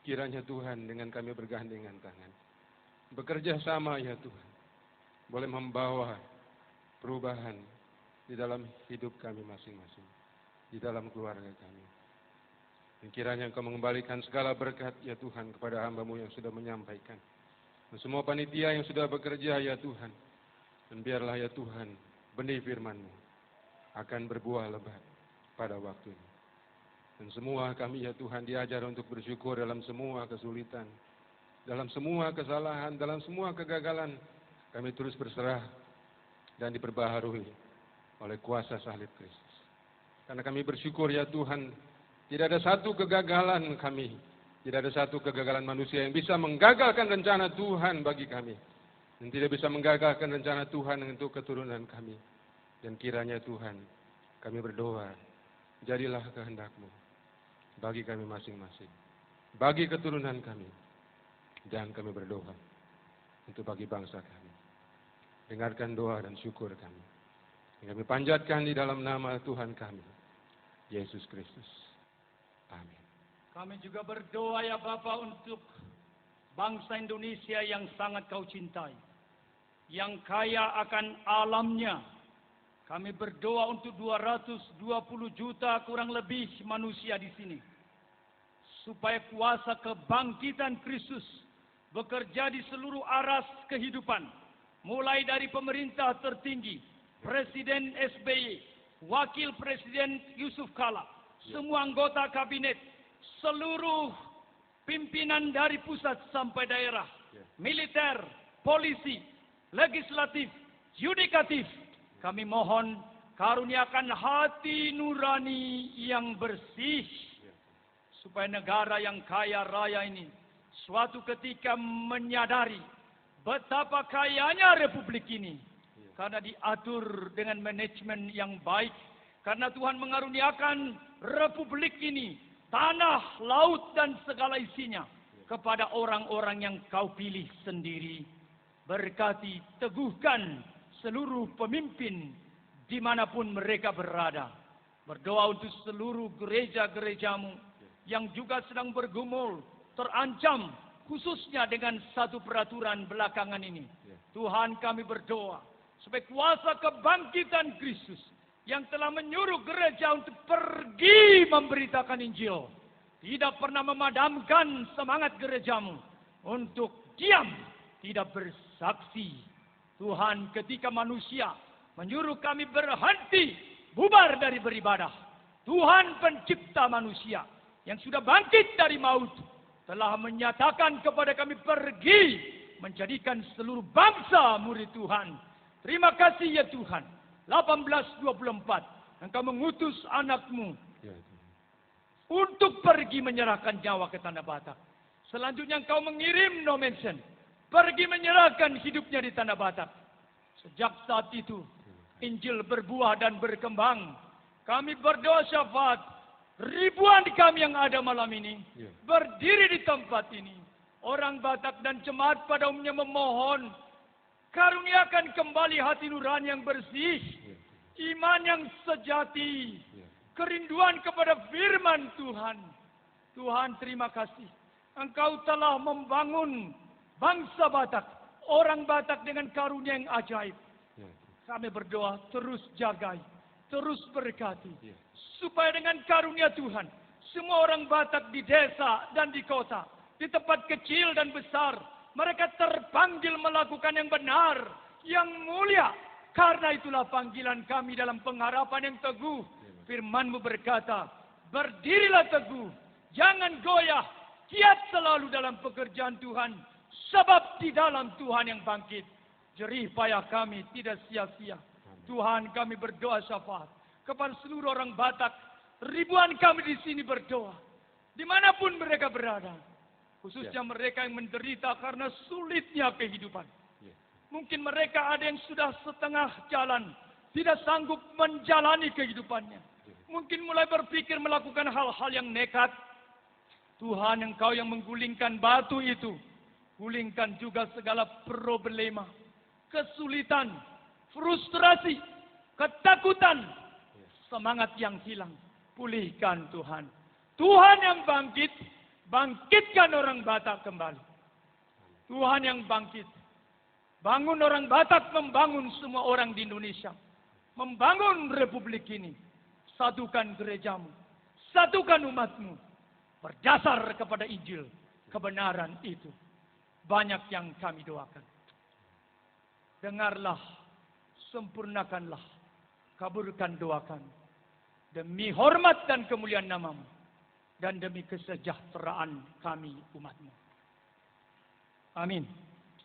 Kiranya Tuhan dengan kami bergandengan tangan, bekerja sama ya Tuhan, boleh membawa perubahan di dalam hidup kami masing-masing, di dalam keluarga kami. Dan kiranya Engkau mengembalikan segala berkat ya Tuhan kepada hamba-Mu yang sudah menyampaikan. Dan semua panitia yang sudah bekerja ya Tuhan. Dan biarlah ya Tuhan, benih firman-Mu akan berbuah lebat pada waktunya. Dan semua kami ya Tuhan diajar untuk bersyukur dalam semua kesulitan, dalam semua kesalahan, dalam semua kegagalan. Kami terus berserah dan diperbaharui oleh kuasa salib Kristus. Karena kami bersyukur ya Tuhan, tidak ada satu kegagalan kami, tidak ada satu kegagalan manusia yang bisa menggagalkan rencana Tuhan bagi kami. Dan tidak bisa menggagalkan rencana Tuhan untuk keturunan kami. Dan kiranya Tuhan, kami berdoa, jadilah kehendak-Mu bagi kami masing-masing, bagi keturunan kami. Dan kami berdoa untuk bagi bangsa kami. Dengarkan doa dan syukur kami. Yang kami panjatkan di dalam nama Tuhan kami, Yesus Kristus. Amin. Kami juga berdoa ya Bapa untuk bangsa Indonesia yang sangat Kau cintai, yang kaya akan alamnya. Kami berdoa untuk 220 juta kurang lebih manusia di sini, supaya kuasa kebangkitan Kristus bekerja di seluruh aras kehidupan, mulai dari pemerintah tertinggi, Presiden SBY, Wakil Presiden Yusuf Kala, semua anggota kabinet, seluruh pimpinan dari pusat sampai daerah, militer, polisi, legislatif, yudikatif. Kami mohon karuniakan hati nurani yang bersih, supaya negara yang kaya raya ini suatu ketika menyadari betapa kayanya republik ini, karena diatur dengan manajemen yang baik. Karena Tuhan mengaruniakan republik ini, tanah, laut, dan segala isinya kepada orang-orang yang Kau pilih sendiri. Berkati, teguhkan seluruh pemimpin dimanapun mereka berada. Berdoa untuk seluruh gereja-gereja-Mu yang juga sedang bergumul, terancam, khususnya dengan satu peraturan belakangan ini. Tuhan, kami berdoa supaya kuasa kebangkitan Kristus yang telah menyuruh gereja untuk pergi memberitakan Injil, tidak pernah memadamkan semangat gereja-Mu untuk diam, tidak bersaksi. Tuhan, ketika manusia menyuruh kami berhenti, bubar dari beribadah, Tuhan pencipta manusia yang sudah bangkit dari maut telah menyatakan kepada kami pergi menjadikan seluruh bangsa murid Tuhan. Terima kasih ya Tuhan. 18:24 Engkau mengutus anak-Mu untuk pergi menyerahkan nyawa ke tanah Batak. Selanjutnya Engkau mengirim No Mention pergi menyerahkan hidupnya di tanah Batak. Sejak saat itu Injil berbuah dan berkembang. Kami berdoa syafaat. Ribuan kami yang ada malam ini berdiri di tempat ini. Orang Batak dan jemaat pada umumnya memohon, karuniakan kembali hati nurani yang bersih, iman yang sejati, kerinduan kepada firman Tuhan. Tuhan, terima kasih. Engkau telah membangun bangsa Batak, orang Batak dengan karunia yang ajaib. Kami berdoa terus jagai, terus berkati, supaya dengan karunia Tuhan, semua orang Batak di desa dan di kota, di tempat kecil dan besar, mereka terpanggil melakukan yang benar, yang mulia. Karena itulah panggilan kami dalam pengharapan yang teguh. Firman-Mu berkata, berdirilah teguh, jangan goyah, giat selalu dalam pekerjaan Tuhan, sebab di dalam Tuhan yang bangkit, jerih payah kami tidak sia-sia. Tuhan, kami berdoa syafaat kepada seluruh orang Batak. Ribuan kami di sini berdoa, dimanapun mereka berada, khususnya mereka yang menderita karena sulitnya kehidupan. Mungkin mereka ada yang sudah setengah jalan, tidak sanggup menjalani kehidupannya. Mungkin mulai berpikir melakukan hal-hal yang nekat. Tuhan, Engkau yang menggulingkan batu itu, gulingkan juga segala problema, kesulitan, frustrasi, ketakutan, semangat yang hilang. Pulihkan Tuhan. Tuhan yang bangkit, bangkitkan orang Batak kembali. Tuhan yang bangkit, bangun orang Batak, membangun semua orang di Indonesia, membangun republik ini. Satukan gerejamu, satukan umatmu, berdasar kepada Injil, kebenaran itu. Banyak yang kami doakan. Dengarlah, sempurnakanlah, kabulkan doa kami. Demi hormat dan kemuliaan nama-Mu, dan demi kesejahteraan kami umat-Mu. Amin.